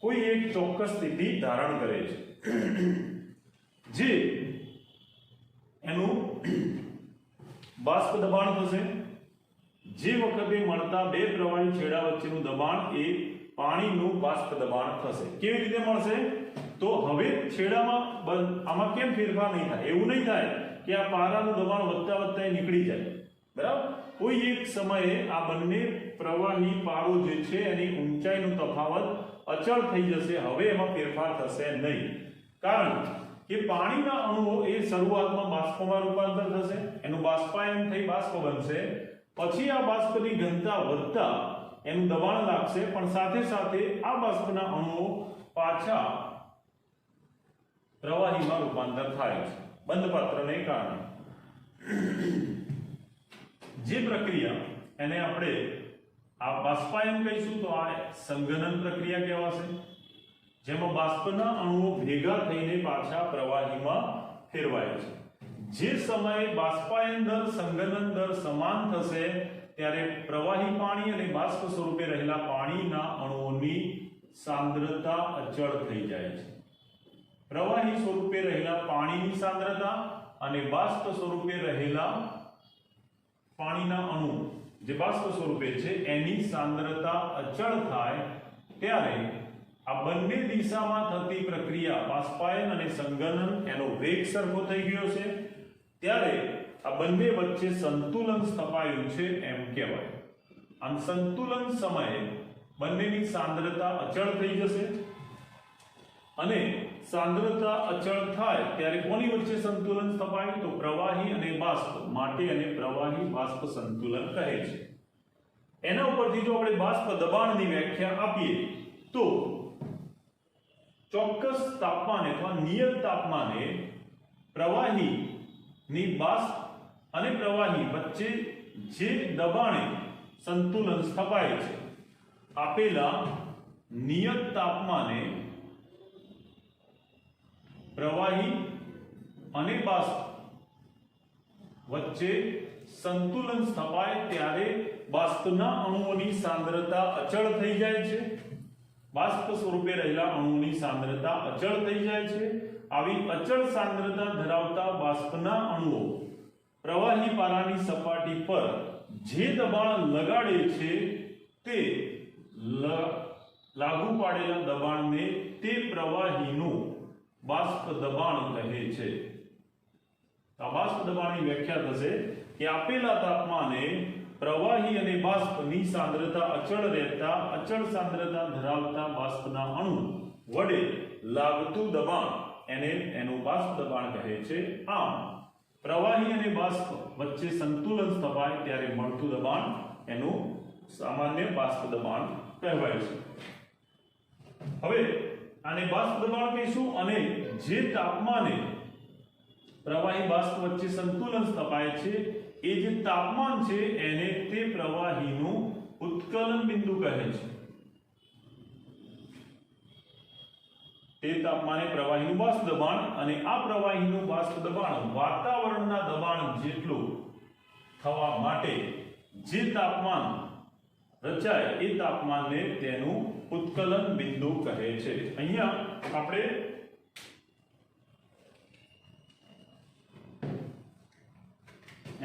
કોઈ એક ચોક્કસ સ્થિતિ ધારણ કરે છે, જે એનું બાષ્પ દબાણ થશે. જે વખતે મળતા બે પ્રવાહી છેડા વચ્ચેનું દબાણ એ પાણીનું બાષ્પ દબાણ થશે. કેવી રીતે મળશે? તો હવે છેડામાં આમાં કેમ ફેરફાર નહીં થાય? એવું નહીં થાય કે આ પારાનું દબાણ વધતા વધતા નીકળી જાય. બરાબર. કોઈ એક સમયે આ બંને પ્રવાહી પારો જે છે એની ઊંચાઈનો તફાવત અચળ થઈ જશે. હવે એમાં ફેરફાર થશે નહીં, કારણ કે પાણીના અણુઓ એ શરૂઆતમાં બાષ્પમાં રૂપાંતર થશે, એનું બાષ્પાયન થઈ બાષ્પ બનશે. પછી આ બાષ્પની ઘનતા વધતા એનું દબાણ લાગશે, પણ સાથે સાથે આ બાષ્પના અણુઓ પાછા પ્રવાહીમાં રૂપાંતર થાય છે બંધ પાત્રને કારણે. જે પ્રક્રિયા એને આપણે આ બાષ્પાયન કહીશું તો આ સંઘનન પ્રક્રિયા કહેવાશે, જેમાં બાષ્પના અણુઓ ભેગા થઈને પાછા પ્રવાહીમાં ફેરવાય છે। જે સમયે બાષ્પાયન દર સંઘનન દર સમાન થશે ત્યારે પ્રવાહી પાણી અને બાષ્પ સ્વરૂપે રહેલા પાણીના અણુઓની સાંદ્રતા અચળ થઈ જાય છે। પ્રવાહી સ્વરૂપે રહેલા પાણીની સાંદ્રતા અને બાષ્પ સ્વરૂપે રહેલા પાણીના અણુ જે બાષ્પ સ્વરૂપે છે એની સાંદ્રતા અચળ થાય ત્યારે આ બંને દિશામાં થતી પ્રક્રિયા બાષ્પાયન અને સંઘનન એનો વેગ સરખો થઈ ગયો છે ત્યારે આ બંને વચ્ચે સંતુલન સ્થપાયું છે એમ કહેવાય। આમ સંતુલન સમયે બંનેની સાંદ્રતા અચળ થઈ જશે અને સાંદ્રતા અચળ થાય ત્યારે કોની વચ્ચે સંતુલન સ્થપાય તો પ્રવાહી અને બાષ્પ માટે અને પ્રવાહી બાષ્પ સંતુલન કહે છે। એના ઉપરથી જો આપણે બાષ્પ દબાણની વ્યાખ્યા આપીએ તો ચોક્કસ તાપમાને અથવા નિયત તાપમાને પ્રવાહીની બાષ્પ અને પ્રવાહી વચ્ચે જે દબાણે સંતુલન સ્થપાય છે આપેલા નિયત તાપમાને પ્રવાહી અને બાષ્પ વચ્ચે સંતુલન સ્થપાય ત્યારે બાષ્પના અણુઓની સાંદ્રતા અચળ થઈ જાય છે, બાષ્પ સ્વરૂપે રહેલા અણુઓની સાંદ્રતા અચળ થઈ જાય છે। આવી અચળ સાંદ્રતા ધરાવતા બાષ્પના અણુઓ પ્રવાહી પારાની સપાટી પર જે દબાણ લગાડે છે તે લાગુ પાડેલા દબાણને તે પ્રવાહીનું બાષ્પ દબાણ કહે છે। આ બાષ્પ દબાણની વ્યાખ્યા થશે કે આપેલા તાપમાને પ્રવાહી અને બાષ્પની સાંદ્રતા અચળ રહેતા અચળ સાંદ્રતા ધરાવતા બાષ્પના અણુ વડે લાગતું દબાણ એને એનું બાષ્પ દબાણ કહે છે। આમ પ્રવાહી અને બાષ્પ વચ્ચે સંતુલન સ્થપાય ત્યારે મળતું દબાણ એનું સામાન્ય બાષ્પ દબાણ કહેવાય છે। હવે આને બાષ્પ દબાણ કહીશું અને જે તાપમાને પ્રવાહી બાષ્પ વચ્ચે સંતુલન સ્થપાય છે એ જે તાપમાન છે એને તે પ્રવાહીનું ઉત્કલન બિંદુ કહે છે। તે તાપમાને પ્રવાહીનું બાષ્પ દબાણ અને આ પ્રવાહીનું બાષ્પ દબાણ વાતાવરણના દબાણ જેટલું થવા માટે જે તાપમાન રચાય એ તાપમાનને તેનું ઉત્કલન બિંદુ કહે છે। અહીંયા આપણે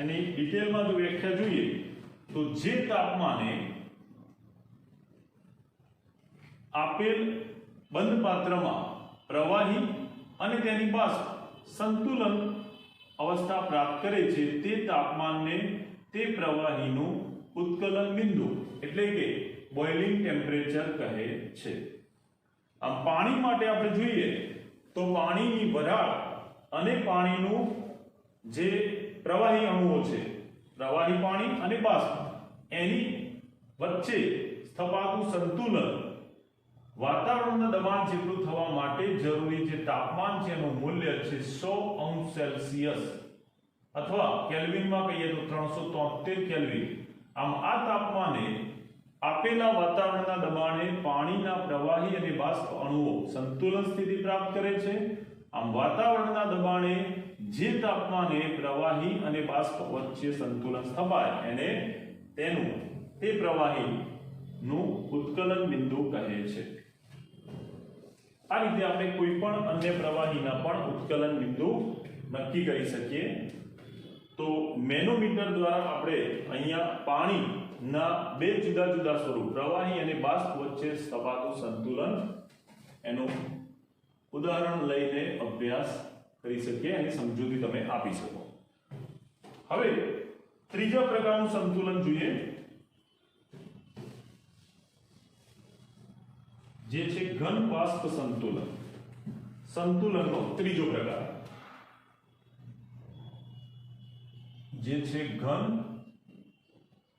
એની ડિટેલમાં જો વ્યાખ્યા જોઈએ તો જે તાપમાને આપેલ બંધ પાત્રમાં પ્રવાહી અને તેની બાષ્પ સંતુલન અવસ્થા પ્રાપ્ત કરે છે તે તાપમાનને તે પ્રવાહીનું ઉત્કલન બિંદુ એટલે કે બોઇલિંગ ટેમ્પરેચર કહે છે। આમ પાણી માટે આપણે જોઈએ તો પાણીની વરાળ અને પાણીનું જે પ્રવાહી અણુઓ છે પ્રવાહી પાણી અને બાષ્પ એની વચ્ચે સ્થપાતું સંતુલન વાતાવરણના દબાણ જેટલું થવા માટે જરૂરી જે તાપમાન છે એનું મૂલ્ય છે 100°C અથવા કેલ્વિનમાં કહીએ તો 373 કેલ્વિન। આમ આ તાપમાને આપેલા વાતાવરણના દબાણે પાણીના પ્રવાહી અને બાષ્પ અણુઓ સંતુલન સ્થિતિ પ્રાપ્ત કરે છે। આમ વાતાવરણના દબાણે જે તાપમાને પ્રવાહી અને બાષ્પ વચ્ચે સંતુલન સ્થપાય એને તેનું તે પ્રવાહીનું ઉત્કલન બિંદુ કહે છે। આ રીતે આપણે કોઈ પણ અન્ય પ્રવાહીના પણ ઉત્કલન બિંદુ નક્કી કરી શકીએ। તો મેનોમીટર દ્વારા આપણે અહીંયા પાણીના બે જુદા જુદા સ્વરૂપ પ્રવાહી અને બાષ્પ વચ્ચે સ્થપાતું સંતુલન એનું ઉદાહરણ લઈને અભ્યાસ કરી શકીએ અને સમજૂતી તમે આપી શકો। હવે ત્રીજા પ્રકારનું સંતુલન જોઈએ જે છે ઘન બાષ્પ સંતુલન। સંતુલનનો ત્રીજો પ્રકાર જે છે ઘન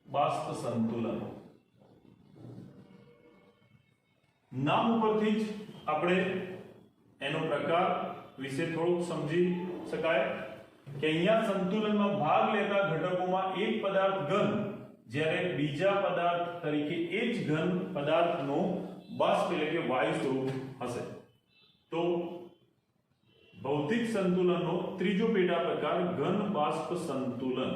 બાષ્પ સંતુલન। નામ ઉપરથી જ આપણે એનો પ્રકાર વિશે થોડુંક સમજી શકાય। કે અહીંયા સંતુલનમાં ભાગ લેતા ઘટકોમાં એક પદાર્થ ઘન જ્યારે બીજા પદાર્થ તરીકે એ જ ઘન પદાર્થનો બાષ્પ એટલે કે વાયુ સ્વરૂપ હશે. તો ભૌતિક સંતુલનનો ત્રીજો પેટા પ્રકાર ઘન બાષ્પ સંતુલન.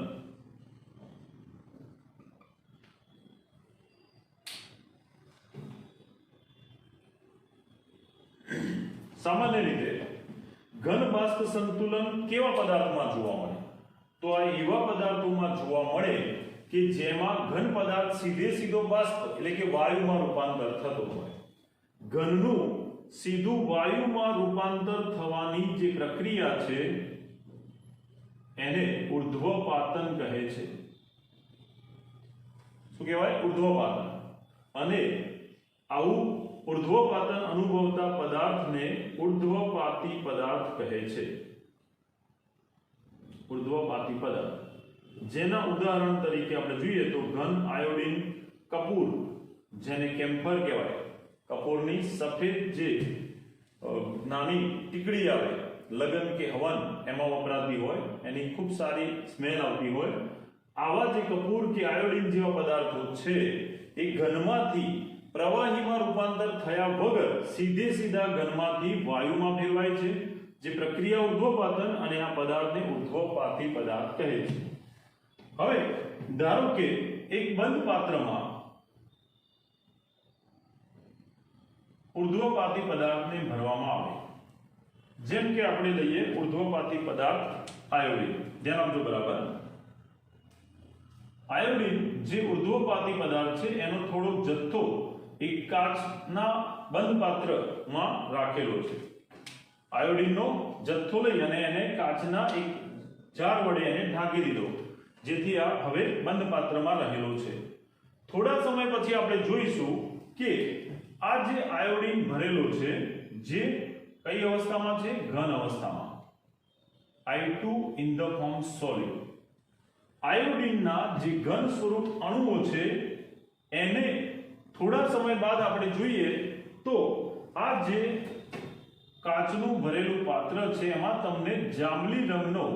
સામાન્ય રીતે ઘન બાષ્પ સંતુલન કેવા પદાર્થમાં જોવા મળે? તો આ એવા પદાર્થોમાં જોવા મળે કે જેમાં ઘન પદાર્થ સીધો બાષ્પ એટલે કે વાયુમાં રૂપાંતર થતો હોય. ઘનનું સીધું વાયુમાં રૂપાંતર થવાની જે પ્રક્રિયા છે એને ઉર્ધ્વપાતન કહે છે. શું કહેવાય? ઉર્ધ્વપાતન. અને આવું ઉર્ધ્વપાતન અનુભવતા પદાર્થને ઉર્ધ્વપાતી પદાર્થ કહે છે. ઉર્ધ્વપાતી પદાર્થ જેના ઉદાહરણ તરીકે આપણે જોઈએ તો ઘન આયોડિન કપૂર જેને કેમ્ફર કહેવાય. કપૂરની સફેદ જે નાની ટીકડી આવે લગન કે હવન એમાં વપરાતી હોય, એની ખૂબ સારી સ્મેલ આવતી હોય, આવા જે કપૂર કે આયોડિન જેવા પદાર્થો છે એ ઘનમાંથી પ્રવાહીમાં રૂપાંતર થયા વગર સીધા ઘનમાંથી વાયુમાં ફેરવાય છે, જે પ્રક્રિયા ઉર્ધ્વપાતન, અને આ પદાર્થને ઉર્ધ્વપાતી પદાર્થ કહે છે. હવે ધારો કે એક બંધ પાત્રમાં ઉર્ધ્વપાતી પદાર્થને ભરવામાં આવે. જેમ કે આપણે લઈએ ઉર્ધ્વપાતી પદાર્થ આયોડિન. ધ્યાન આપજો બરાબર. આયોડિન જે ઉર્ધ્વપાતી પદાર્થ છે એનો થોડો જથ્થો એક કાચના બંધ પાત્રમાં રાખેલો છે. આયોડિનનો જથ્થો લઈ અને એને કાચના એક જાર વડે એને ઢાંકી દીધો, જેથી આ હવે બંધ પાત્રમાં રહેલો છે. થોડા સમય પછી આપણે જોઈશું કે આ જે આયોડિન ભરેલો છે જે કઈ અવસ્થામાં છે? ઘન અવસ્થામાં. I2 in the form solid. આયોડિનના જે ઘન સ્વરૂપ અણુઓ છે એને થોડા સમય બાદ આપણે જોઈએ તો આ જે કાચનું ભરેલું પાત્ર છે એમાં તમને જાંબલી રંગનો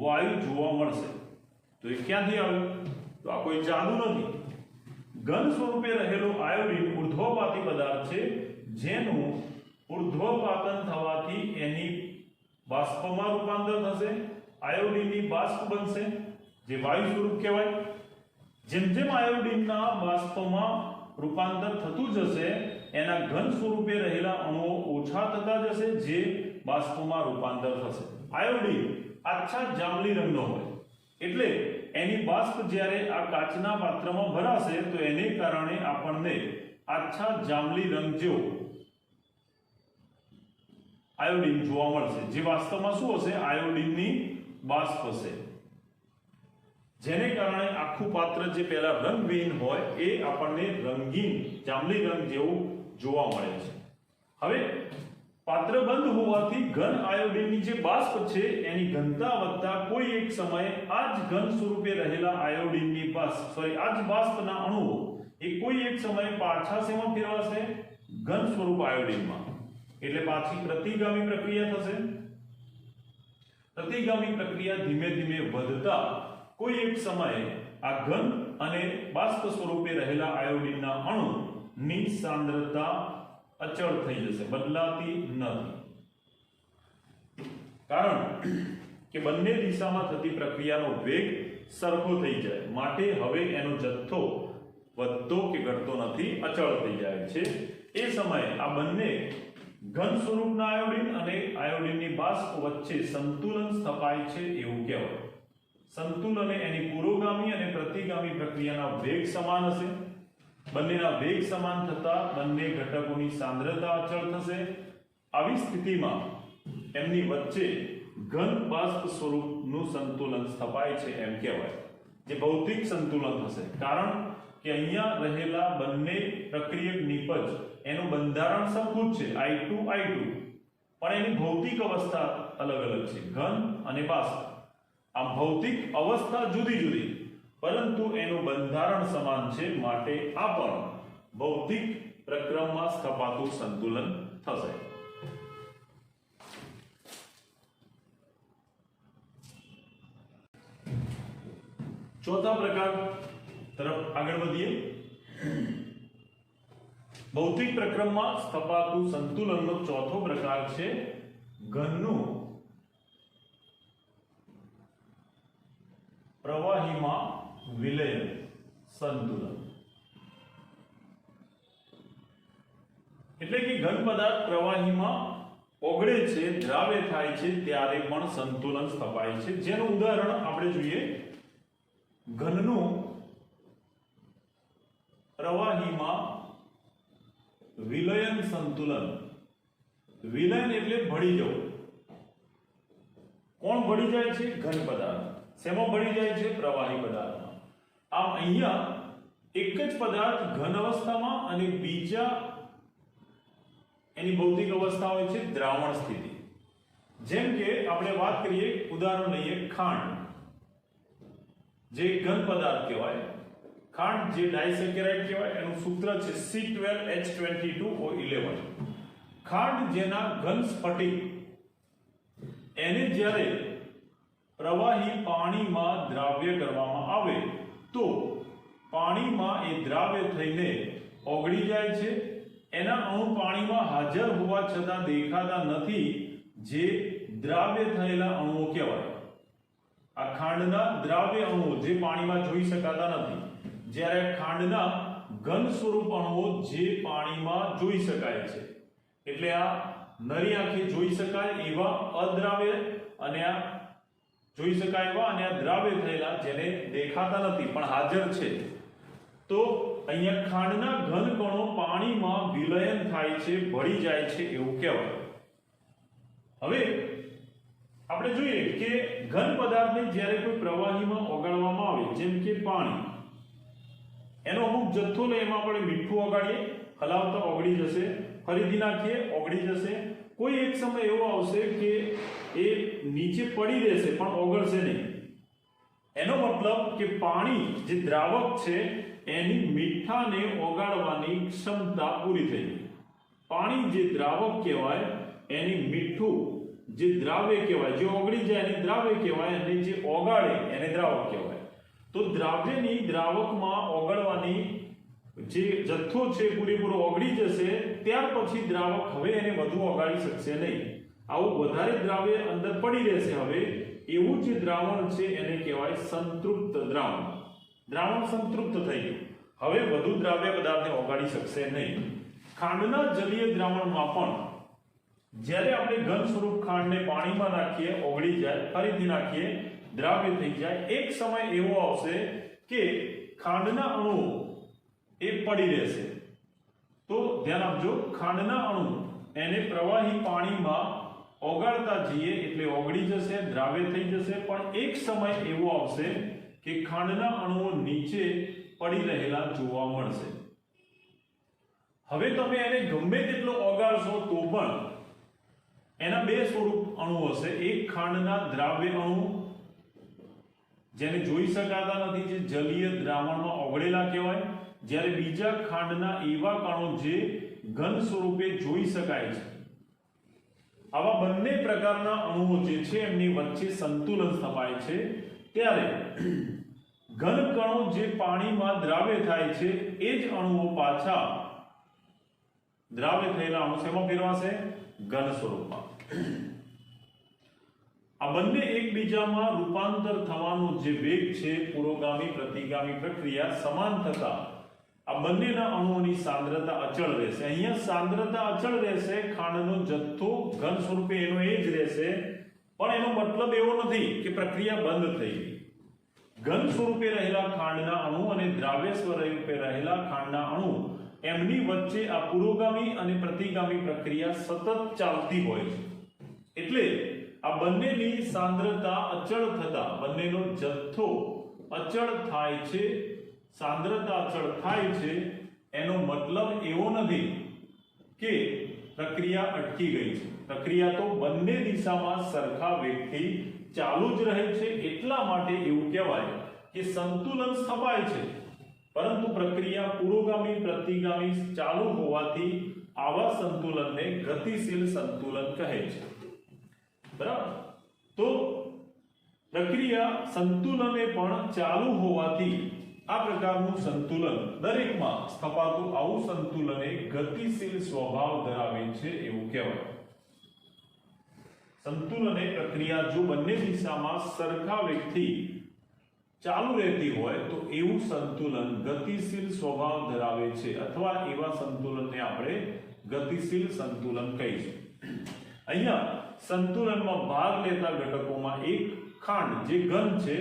વાયુ જોવા મળશે. તો એ ક્યાંથી આવ્યો? તો આ કોઈ જાદુ નથી. ઘન સ્વરૂપે રહેલો આયોડિન ઉર્ધ્વપાતી પદાર્થ છે, જેનું ઉર્ધ્વપાતન થવાથી એની બાષ્પમાં રૂપાંતર થશે, આયોડિનની બાષ્પ બનશે જે વાયુ સ્વરૂપ કહેવાય. જેમ જેમ આયોડિનના બાષ્પમાં રૂપાંતર થતું જશે એના ઘન સ્વરૂપે રહેલા અણુઓ ઓછા થતા જશે, જે બાષ્પમાં રૂપાંતર થશે. આયોડિન આછા જાંબલી રંગનો હોય એટલે એની બાષ્પ જ્યારે આ કાચના પાત્રમાં ભરાશે તો એને કારણે આપણને આછા જાંબલી રંગ જેવો આયોડિન જોવા મળશે, જે વાસ્તવમાં શું હશે? આયોડિનની બાષ્પ હશે, જેને કારણે આખું પાત્ર જે પહેલા રંગવિહીન હોય એ આપણને રંગીન જાંબલી રંગ જેવું જોવા મળે છે. હવે પાત્ર બંધ હોવાથી ઘન આયોડિનની જે બાષ્પ છે એની ઘનતા વધતા કોઈ એક સમયે આ જ ઘન સ્વરૂપે રહેલા આયોડિનની આ જ બાષ્પના અણુઓ એ કોઈ એક સમયે પાછા શેમાં ફેરવાશે? ઘન સ્વરૂપ આયોડિનમાં. એટલે પાછી પ્રતિગામી પ્રક્રિયા થશે. પ્રતિગામી પ્રક્રિયા ધીમે ધીમે વધતા કોઈ એક સમયે આ ઘન અને બાષ્પ સ્વરૂપે રહેલા આયોડિનના અણુની સાંદ્રતા અચળ થઈ જશે, બદલાતી નથી. કારણ કે બંને દિશામાં થતી પ્રક્રિયાનો વેગ સરખો થઈ જાય, માટે હવે એનો જથ્થો વધતો કે ઘટતો નથી, અચળ થઈ જાય છે. એ સમયે આ બંને ઘન સ્વરૂપના આયોડિન અને આયોડિનની બાષ્પ વચ્ચે સંતુલન સ્થપાય છે એવું કહેવાય. સંતુલન એની પુરોગામી અને પ્રતિગામી પ્રક્રિયાના વેગ સમાન હશે. બંનેના વેગ સમાન થતા બંને ઘટકોની સાંદ્રતા અચળ થશે. આવી સ્થિતિમાં એમની વચ્ચે ઘન બાષ્પ સ્વરૂપનું સંતુલન સ્થપાય છે એમ કહેવાય, જે ભૌતિક સંતુલન થશે. કારણ કે અહીંયા રહેલા બંને પ્રક્રિયક નિપજ એનું બંધારણ સરખું જ છે, I2 પણ એની ભૌતિક અવસ્થા અલગ અલગ છે, ઘન અને બાષ્પ. આ ભૌતિક અવસ્થા જુદી જુદી પરંતુ એનું બંધારણ સમાન છે, માટે આ પણ ભૌતિક પ્રક્રમમાં સ્થપાતું સંતુલન થશે. ચોથા પ્રકાર તરફ આગળ વધીએ. ભૌતિક પ્રક્રમમાં સ્થપાતું સંતુલનનો ચોથો પ્રકાર છે ઘનનું પ્રવાહીમાં વિલયન સંતુલન. એટલે કે ઘન પદાર્થ પ્રવાહીમાં ઓગળે છે, દ્રાવ્ય થાય છે ત્યારે પણ સંતુલન સ્થપાય છે. જેનું ઉદાહરણ આપણે જોઈએ, ઘનનું પ્રવાહીમાં વિલયન સંતુલન. વિલયન એટલે ભળી જવું. કોણ ભળી જાય છે? ઘન પદાર્થ. શેમાં ભળી જાય છે? પ્રવાહી પદાર્થમાં. આમ અહીંયા એક જ પદાર્થ ઘન અવસ્થામાં અને બીજા એની ભૌતિક અવસ્થા હોય છે દ્રાવણ સ્થિતિ. જેમ કે આપણે વાત કરીએ, ઉદાહરણ લઈએ ખાંડ, જે ઘન પદાર્થ કહેવાય. ખાંડ જે ડાયસેકેરાઇડ કહેવાય, એનું સૂત્ર છે C12H22O11. ખાંડ જેના ઘન સ્ફટિક, એને જ્યારે પ્રવાહી પાણીમાં દ્રાવ્ય કરવામાં આવે તો પાણીમાં એ દ્રાવ્ય થઈને ઓગળી જાય છે. એના અણુ પાણીમાં હાજર હોવા છતાં દેખાતા નથી, જે દ્રાવ્ય થયેલા અણુઓ કહેવાય. આ ખાંડના દ્રાવ્ય અણુઓ જે પાણીમાં જોઈ શકાતા નથી, જ્યારે ખાંડના ઘન સ્વરૂપ અણુઓ જે પાણીમાં જોઈ શકાય છે. એટલે આ નરી આંખે જોઈ શકાય એવા અદ્રાવ્ય અને આ જોઈ શકાય એવા અને આ દ્રાવ્ય થયેલા જેને દેખાતા નથી પણ હાજર છે. તો અહીંયા ખાંડના ઘન કણો પાણીમાં વિલયન થાય છે, ભળી જાય છે એવું કહેવાય. હવે આપણે જોઈએ કે ઘન પદાર્થને જ્યારે કોઈ પ્રવાહીમાં ઓગાળવામાં આવે, જેમ કે પાણી, એનો અમુક જથ્થો લઈ એમાં આપણે મીઠું ઓગાળીએ, હલાવતા ઓગળી જશે, ફરીથી નાખીએ ઓગળી જશે. કોઈ એક સમય એવો આવશે કે એ નીચે પડી રહેશે પણ ઓગળશે નહીં. એનો મતલબ કે પાણી જે દ્રાવક છે એની મીઠાને ઓગાળવાની ક્ષમતા પૂરી થઈ ગઈ. પાણી જે દ્રાવક કહેવાય એની મીઠું જે દ્રાવ્ય કહેવાય, જે ઓગળી જાય એને દ્રાવ્ય કહેવાય, અને જે ઓગાળે એને દ્રાવક કહેવાય. તો દ્રાવ્યની દ્રાવકમાં ઓગળવાની જે જથ્થો છે પૂરેપૂરો ઓગળી જશે, ત્યાર પછી દ્રાવક હવે એને વધુ ઓગાળી શકશે નહીં. આવું વધારે દ્રાવ્ય અંદર પડી રહેશે. હવે એવું જે દ્રાવણ છે એને કહેવાય સંતૃપ્ત દ્રાવણ. દ્રાવણ સંતૃપ્ત થઈ ગયું, હવે વધુ દ્રાવ્ય પદાર્થને ઓગાળી શકશે નહીં. ખાંડના જલીય દ્રાવણમાં પણ જ્યારે આપણે ઘન સ્વરૂપ ખાંડને પાણીમાં નાખીએ, ઓગળી જાય, ફરીથી નાખીએ, દ્રાવ્ય થઈ જાય, એક સમય એવો આવશે કે ખાંડના અણુઓ એ પડી રહેશે. તો ધ્યાન આપજો, ખાંડના અણુ એને પ્રવાહી પાણીમાં ઓગાળતા જઈએ એટલે ઓગળી જશે, દ્રાવ્ય થઈ જશે, પણ એક સમય એવો આવશે કે ખાંડના અણુઓ નીચે પડી રહેલા જોવા મળશે. હવે તમે એને ગમે તેટલો ઓગાળશો તો પણ એના બે સ્વરૂપ અણુ હશે. એક ખાંડના દ્રાવ્ય અણુ જેને જોઈ શકાતા નથી, જે જલીય દ્રાવણમાં ઓગળેલા કહેવાય, જ્યારે બીજા ખાંડના એવા કણો જે ઘન સ્વરૂપે જોઈ શકાય છે. આવા બંને પ્રકારના અણુઓ જે છે એમની વચ્ચે સંતુલન સ્થપાય છે. ત્યારે ઘન કણો જે પાણીમાં દ્રાવ્ય થાય છે એ જ અણુઓ પાછા દ્રાવ્ય થયેલા અણુ શેમાં ફેરવાશે? ઘન સ્વરૂપમાં. આ બંને એકબીજામાં રૂપાંતર થવાનો જે વેગ છે, પુરોગામી પ્રતિગામી પ્રક્રિયા સમાન થતા આ બંનેના અણુઓની સાંદ્રતા અચળ રહેશે. અહીંયા સાંદ્રતા અચળ રહેશે, ખાંડનો જથ્થો ઘન સ્વરૂપે એનો એ જ રહેશે, પણ એનો મતલબ એવો નથી કે પ્રક્રિયા બંધ થઈ ગઈ. ઘન સ્વરૂપે રહેલા ખાંડના અણુ અને દ્રાવ્ય સ્વરૂપે રહેલા ખાંડના અણુ એમની વચ્ચે આ પુરોગામી અને પ્રતિગામી પ્રક્રિયા સતત ચાલતી હોય છે. એટલે આ બંનેની સાંદ્રતા અચળ થતા બંનેનો જથ્થો અચળ થાય છે. સાંદ્રતા અચળ થાય છે એનો મતલબ એવો નથી કે પ્રક્રિયા અટકી ગઈ છે. પ્રક્રિયા તો બંને દિશામાં સરખા વેગથી ચાલુ જ રહે છે. એટલા માટે એવું કહેવાય કે સંતુલન સ્થપાય છે, પરંતુ પ્રક્રિયા પુરોગામી પ્રતિગામી ચાલુ હોવાથી આવા સંતુલનને ગતિશીલ સંતુલન કહે છે. બરાબર? તો પ્રક્રિયા સંતુલને પણ ચાલુ હોવાથી આ પ્રકારનું સંતુલન દરેકમાં સ્થપાતું આવું સંતુલન એ ગતિશીલ સ્વભાવ ધરાવે છે એવું કહેવાય. સંતુલન એ પ્રક્રિયા જો બંને દિશામાં સરખા વેગથી ચાલુ રહેતી હોય તો એવું સંતુલન ગતિશીલ સ્વભાવ ધરાવે છે અથવા એવા સંતુલનને આપણે ગતિશીલ સંતુલન કહીશું. અહીંયા સંતુલનમાં ભાગ લેતા ઘટકોમાં એક ખાંડ જે ઘન છે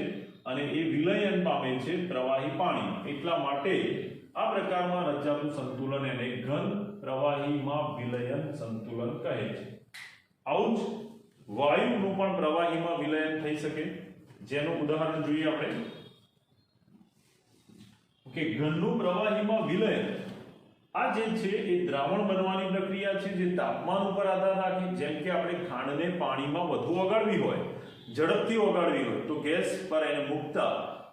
અને એ વિલયન પામે છે પ્રવાહી પાણી. એટલા માટે આ પ્રકારમાં રચાતું સંતુલન એને ઘન પ્રવાહીમાં વિલયન સંતુલન કહે છે. આવું જ વાયુનું પણ પ્રવાહીમાં વિલયન થઈ શકે, જેનું ઉદાહરણ જોઈએ આપણે કે ઘનનું પ્રવાહીમાં વિલયન આ જે છે એ દ્રાવણ બનવાની પ્રક્રિયા છે જે તાપમાન ઉપર આધાર રાખે. જેમ કે આપણે ખાંડને પાણીમાં વધુ ઓગાળવી હોય, ઝડપથી ઓગાળવી હોય તો ગેસ પર એને મૂકતા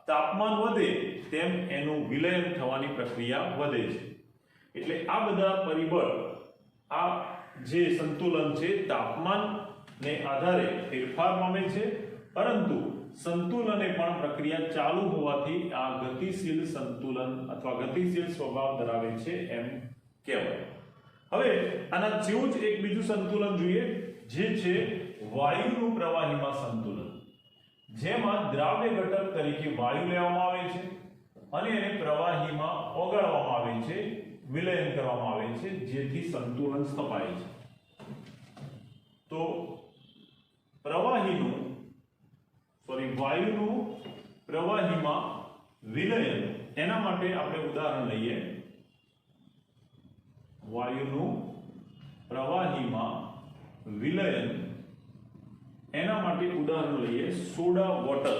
તાપમાન વધે તેમ એનું વિલયન થવાની પ્રક્રિયા વધે છે. એટલે આ બધા પરિબળ આ જે સંતુલન છે તાપમાનને આધારે ફેરફાર પામે છે, પરંતુ સંતુલને પણ પ્રક્રિયા ચાલુ હોવાથી આ ગતિશીલ સંતુલન અથવા ગતિશીલ સ્વભાવ ધરાવે છે એમ કહેવાય. હવે આના જેવું જ એક બીજું સંતુલન જોઈએ જે છે વાયુનું પ્રવાહીમાં સંતુલન, જેમાં દ્રાવ્ય ઘટક તરીકે વાયુ લેવામાં આવે છે અને એને પ્રવાહીમાં ઓગાળવામાં આવે છે, વિલયન કરવામાં આવે છે, જેથી સંતુલન સ્થપાય છે. તો વાયુનું પ્રવાહીમાં વિલયન એના માટે આપણે ઉદાહરણ લઈએ. વાયુનું પ્રવાહીમાં વિલયન એના માટે ઉદાહરણ લઈએ સોડા વોટર.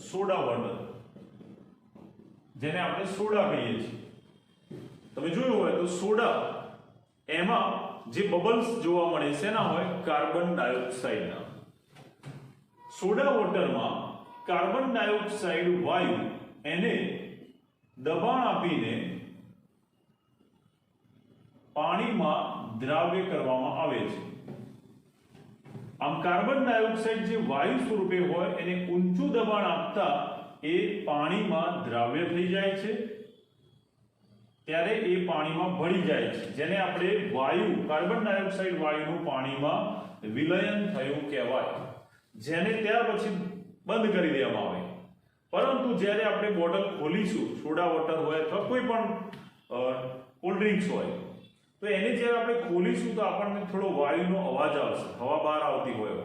સોડા વોટર જેને આપણે સોડા કહીએ છીએ. તમે જોયું હોય તો સોડા એમાં જે બબલ્સ જોવા મળે છે ના હોય કાર્બન ડાયોક્સાઇડના. સોડા વોટરમાં કાર્બન ડાયોક્સાઇડ વાયુ એને દબાણ આપીને પાણીમાં દ્રાવ્ય કરવામાં આવે છે. આમ કાર્બન ડાયોક્સાઇડ જે વાયુ સ્વરૂપે હોય એને ઊંચું દબાણ આપતા એ પાણીમાં દ્રાવ્ય થઈ જાય છે, ત્યારે એ પાણીમાં ભળી જાય છે, જેને આપણે વાયુ કાર્બન ડાયોક્સાઇડ વાયુનું પાણીમાં વિલયન થયું કહેવાય, જેને ત્યાર પછી બંધ કરી દેવામાં આવે. પરંતુ જ્યારે આપણે બોટલ ખોલીશું, સોડા વોટર હોય અથવા કોઈ પણ કોલ્ડ ડ્રિંક્સ હોય, તો એને જ્યારે આપણે ખોલીશું તો આપણને થોડો વાયુનો અવાજ આવશે, હવા બહાર આવતી હોય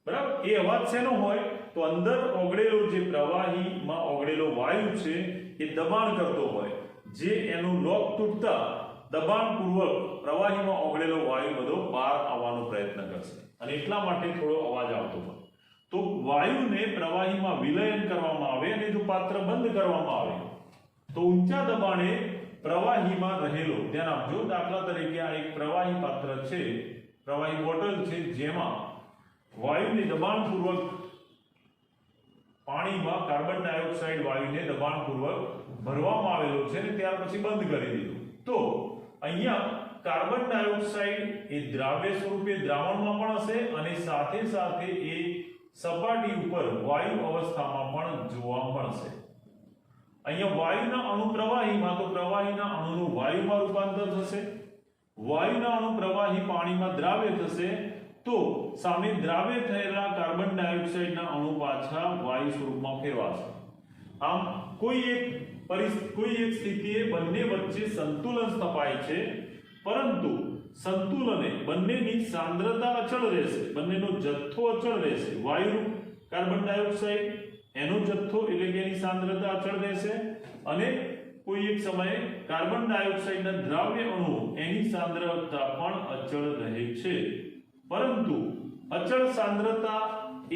બરાબર. એ અવાજ શેનો હોય તો અંદર ઓગળેલો જે પ્રવાહીમાં ઓગળેલો વાયુ છે એ દબાણ કરતો હોય, જે એનું લોક તૂટતા દબાણપૂર્વક પ્રવાહીમાં ઓગળેલો વાયુ બધો બહાર આવવાનો પ્રયત્ન કરશે અને એટલા માટે થોડો અવાજ આવતો હોય. તો વાયુને પ્રવાહીમાં વિલયન કરવામાં આવે અને જો પાત્ર બંધ કરવામાં આવે તો ઊંચા દબાણે પ્રવાહીમાં રહેલો, ધ્યાન આપજો, દાખલા તરીકે આ એક પ્રવાહી પાત્ર છે, પ્રવાહી બોટલ છે, જેમાં વાયુને દબાણપૂર્વક પાણીમાં કાર્બન ડાયોક્સાઇડ વાયુને દબાણપૂર્વક ભરવામાં આવેલો છે અને ત્યાર પછી બંધ કરી દીધું. તો અહીંયા કાર્બન ડાયોક્સાઇડ એ દ્રાવ્ય સ્વરૂપે દ્રાવણમાં પણ હશે અને સાથે સાથે એ સપાટી ઉપર વાયુ અવસ્થામાં પણ જોવા મળશે. અહીંયા વાયુના અણુ પ્રવાહીમાં તો પ્રવાહીના અણુનું વાયુમાં રૂપાંતર થશે, વાયુના અણુ પ્રવાહી પાણીમાં દ્રાવ્ય થશે, તો સામે દ્રાવ્ય થયેલા કાર્બન ડાયોક્સાઇડના અણુ પાછા વાયુ સ્વરૂપમાં ફેરવાશે. આમ કોઈ એક સ્થિતિએ બંને વચ્ચે સંતુલન સ્થપાય છે, પરંતુ સંતુલને બંનેની સાંદ્રતા અચળ રહેશે, બંનેનો જથ્થો અચળ રહેશે. વાયુ કાર્બન ડાયોક્સાઇડ એનો જથ્થો એટલે કે એની સાંદ્રતા અચળ રહેશે અને કોઈ એક સમયે કાર્બન ડાયોક્સાઇડના દ્રાવ્ય અણુ એની સાંદ્રતા પણ અચળ રહે છે. પરંતુ અચળ સાંદ્રતા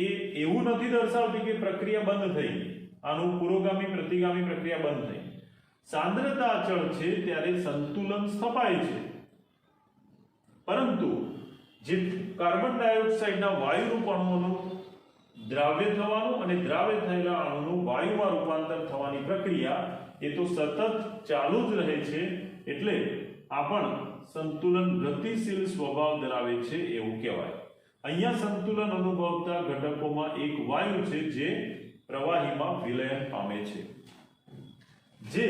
એ એવું નથી દર્શાવતી કે પ્રક્રિયા બંધ થઈ, આનું પુરોગામી પ્રતિગામી પ્રક્રિયા બંધ થઈ. સાંદ્રતા અચળ છે ત્યારે સંતુલન સ્થપાય છે, પરંતુ જે કાર્બન ડાયોક્સાઇડના વાયુરૂપ અણુઓનું દ્રાવ્ય થવાનું અને દ્રાવ્ય થયેલા અણુનું વાયુમાં રૂપાંતર થવાની પ્રક્રિયા એ તો સતત ચાલુ જ રહે છે. એટલે આ પણ સંતુલન ગતિશીલ સ્વભાવ ધરાવે છે એવું કહેવાય. અહીંયા સંતુલન અનુભવતા ઘટકોમાં એક વાયુ છે જે પ્રવાહીમાં વિલયન પામે છે. જે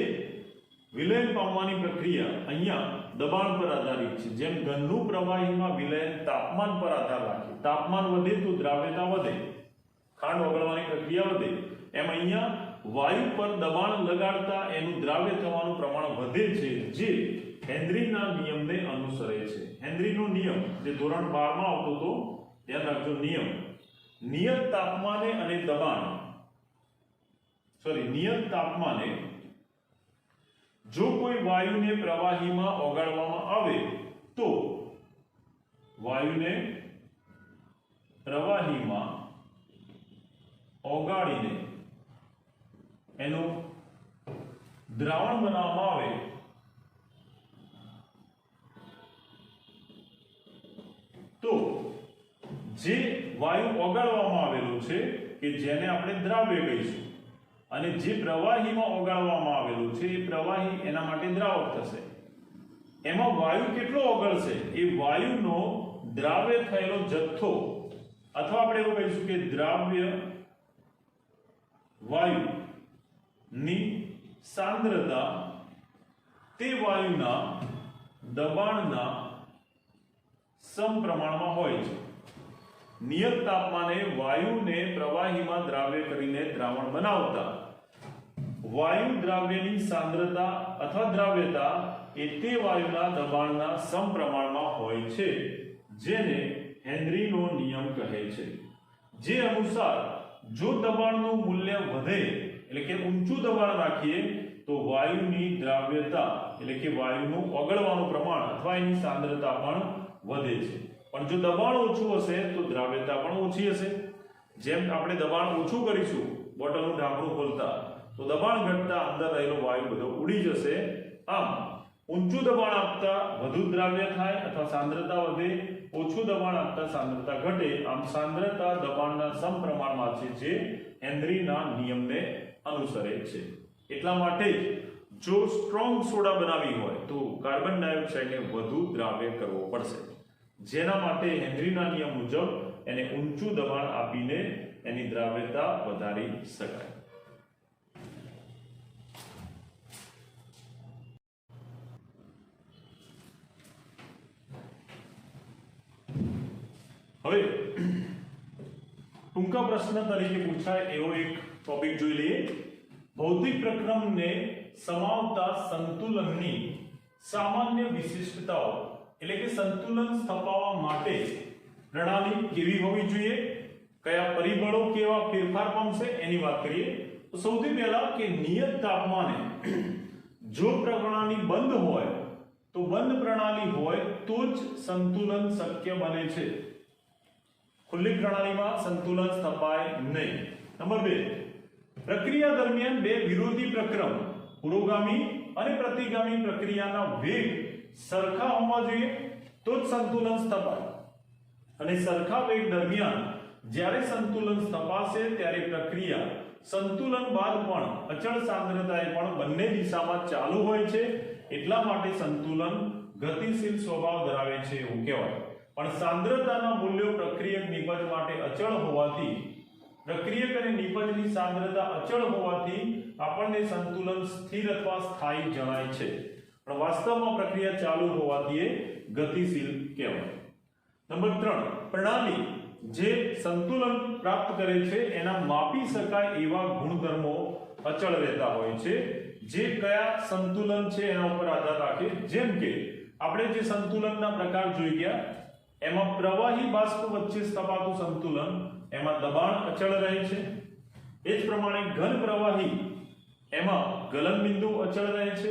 વિલયન પામવાની પ્રક્રિયા અહીંયા દબાણ પર આધારિત છે. જેમ ઘનનું પ્રવાહીમાં વિલયન તાપમાન પર આધાર રાખે, તાપમાન વધે તો દ્રાવ્યતા વધે, ખાંડ ઓગળવાની પ્રક્રિયા વધે, એમ અહીંયા વાયુ પર દબાણ લગાડતા એનું દ્રાવ્ય થવાનું પ્રમાણ વધે છે, જે હેનરીના નિયમને અનુસરે છે. હેનરીનો નિયમ જે ધોરણ 12 માં આવતો હતો, ધ્યાન રાખજો. નિયત તાપમાને અને દબાણ નિયત તાપમાને જો કોઈ વાયુને પ્રવાહીમાં ઓગાળવામાં આવે તો વાયુને પ્રવાહીમાં ઓગાળીને એનું દ્રાવણ બનાવવામાં આવે તો જે વાયુ ઓગાળવામાં આવેલું છે કે જેને આપણે દ્રાવ્ય કહીશું, અને જે પ્રવાહીમાં ઓગાળવામાં આવેલું છે એ પ્રવાહી એના માટે દ્રાવક થશે. એમાં વાયુ કેટલો ઓગળશે એ વાયુનો દ્રાવ્ય થયેલો જથ્થો, અથવા આપણે એવું કહીશું કે દ્રાવ્ય વાયુની સાંદ્રતા તે વાયુના દબાણના સમપ્રમાણમાં હોય છે. નિયત તાપમાને વાયુને પ્રવાહીમાં દ્રાવ્ય કરીને દ્રાવણ બનાવતા વાયુ દ્રાવ્યની સાંદ્રતા અથવા દ્રાવ્યતા એ તે વાયુના દબાણના સમપ્રમાણમાં હોય છે, જેને હેનરીનો નિયમ કહે છે. જે અનુસાર જો દબાણનું મૂલ્ય વધે, એટલે કે ઊંચું દબાણ રાખીએ તો વાયુની દ્રાવ્યતા એટલે કે વાયુનું ઓગળવાનું પ્રમાણ અથવા એની સાંદ્રતા પણ વધે છે. પણ જો દબાણ ઓછું હશે તો દ્રાવ્યતા પણ ઓછી હશે. જેમ આપણે દબાણ ઓછું કરીશું બોટલનું ઢાંકણું ખોલતા તો દબાણ ઘટતા અંદર રહેલો વાયુ બધો ઉડી જશે. આમ ઊંચું દબાણ આપતા વધુ દ્રાવ્ય થાય અથવા સાંદ્રતા વધે, ઓછું દબાણ આપતા સાંદ્રતા ઘટે. આમ સાંદ્રતા દબાણના સમપ્રમાણમાં છે, જે હેનરીના નિયમને અનુસરે છે. એટલા માટે જો સ્ટ્રોંગ સોડા બનાવી હોય તો કાર્બન ડાયોક્સાઇડને વધુ દ્રાવ્ય કરવો પડશે, જેના માટે હેનરીના નિયમ મુજબ એને ઊંચું દબાણ આપીને એની દ્રાવ્યતા વધારી શકાય. હવે ટૂંકા પ્રશ્ન તરીકે પૂછાય એવો એક ટોપિક જોઈ લઈએ. ભૌતિક પ્રક્રમને સમાવતા સંતુલનની સામાન્ય વિશિષ્ટતાઓ, એટલે કે સંતુલન સ્થાપવા માટે પ્રણાલી કેવી હોવી જોઈએ, કયા પરિબળો કેવા ફેરફાર પામશે એની વાત કરીએ. તો સૌથી પહેલા કે નિયત તાપમાને જો પ્રણાલી બંધ હોય તો બંધ પ્રણાલી હોય તો જ સંતુલન શક્ય બને છે. ખુલ્લી પ્રણાલીમાં સંતુલન સ્થપાય નહીં. નંબર 2, પ્રક્રિયા દરમિયાન બે વિરોધી પ્રક્રમ પુરોગામી અને પ્રતિગામી પ્રક્રિયાના વેગ સરખા હોવા જોઈએ તો જ સંતુલન સ્થપાય. અને સરખા વેગ દરમિયાન જ્યારે સંતુલન સ્થપાશે ત્યારે પ્રક્રિયા સંતુલન બાદ પણ અચળ સાંદ્રતાએ પણ બંને દિશામાં ચાલુ હોય છે. એટલા માટે સંતુલન ગતિશીલ સ્વભાવ ધરાવે છે એવું કહેવાય. પણ સાંદ્રતાના મૂલ્યો પ્રક્રિયક નિપજ માટે અચળ હોવાથી, પ્રક્રિયક અને નિપજની સાંદ્રતા અચળ હોવાથી આપણને સંતુલન સ્થિર અથવા સ્થાયી જણાય છે, પણ વાસ્તવમાં પ્રક્રિયા ચાલુ હોવાથી એ ગતિશીલ કહેવાય. નંબર 3, પ્રણાલી જે સંતુલન પ્રાપ્ત કરે છે એના માપી શકાય એવા ગુણધર્મો અચળ રહેતા હોય છે, જે કયા સંતુલન છે એના ઉપર આધાર રાખે. જેમ કે આપણે જે સંતુલનના પ્રકાર જોઈ ગયા એમાં પ્રવાહી બાષ્પ વચ્ચે સ્થપાતું સંતુલન, એમાં દબાણ અચળ રહે છે. એ જ પ્રમાણે ઘન પ્રવાહી એમાં ગલન બિંદુ અચળ રહે છે.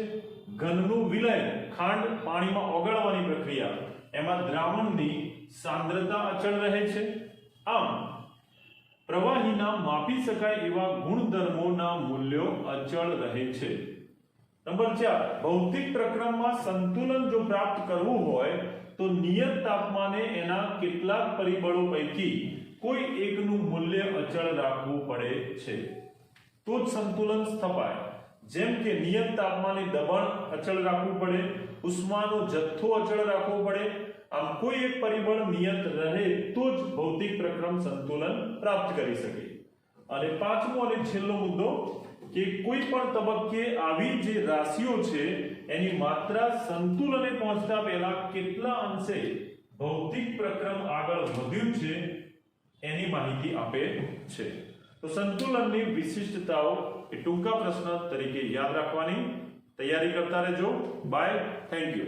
ઘનનું વિલયન, ખાંડ પાણીમાં ઓગાળવાની પ્રક્રિયા, એમાં દ્રાવણની સાંદ્રતા અચળ રહે છે. આમ પ્રવાહીના માપી શકાય એવા ગુણધર્મોના મૂલ્યો અચળ રહે છે. નંબર 4, ભૌતિક પ્રક્રમમાં સંતુલન જો પ્રાપ્ત કરવું હોય તો નિયત તાપમાને એના કેટલાક પરિબળો પૈકી કોઈ એકનું મૂલ્ય અચળ રાખવું પડે છે, તો જ સંતુલન સ્થપાય. જેમ કે નિયત તાપમાને દબાણ અચળ રાખવું પડે, ઉષ્માનો જથ્થો અચળ રાખવો પડે. આમ કોઈ એક પરિબળ નિયત રહે તો જ ભૌતિક પ્રક્રમ સંતુલન પ્રાપ્ત કરી શકે. અને પાંચમો અને છેલ્લો મુદ્દો કે કોઈ પણ તબક્કે આવી જે રાશિઓ છે એની માત્રા સંતુલને પહોંચતા પહેલા કેટલા અંશે ભૌતિક પ્રક્રમ આગળ વધ્યું છે એની માહિતી આપે છે. તો સંતુલનની વિશિષ્ટતાઓ એ ટૂંકા પ્રશ્ન તરીકે યાદ રાખવાની તૈયારી કરતા રહેજો. Bye, thank you.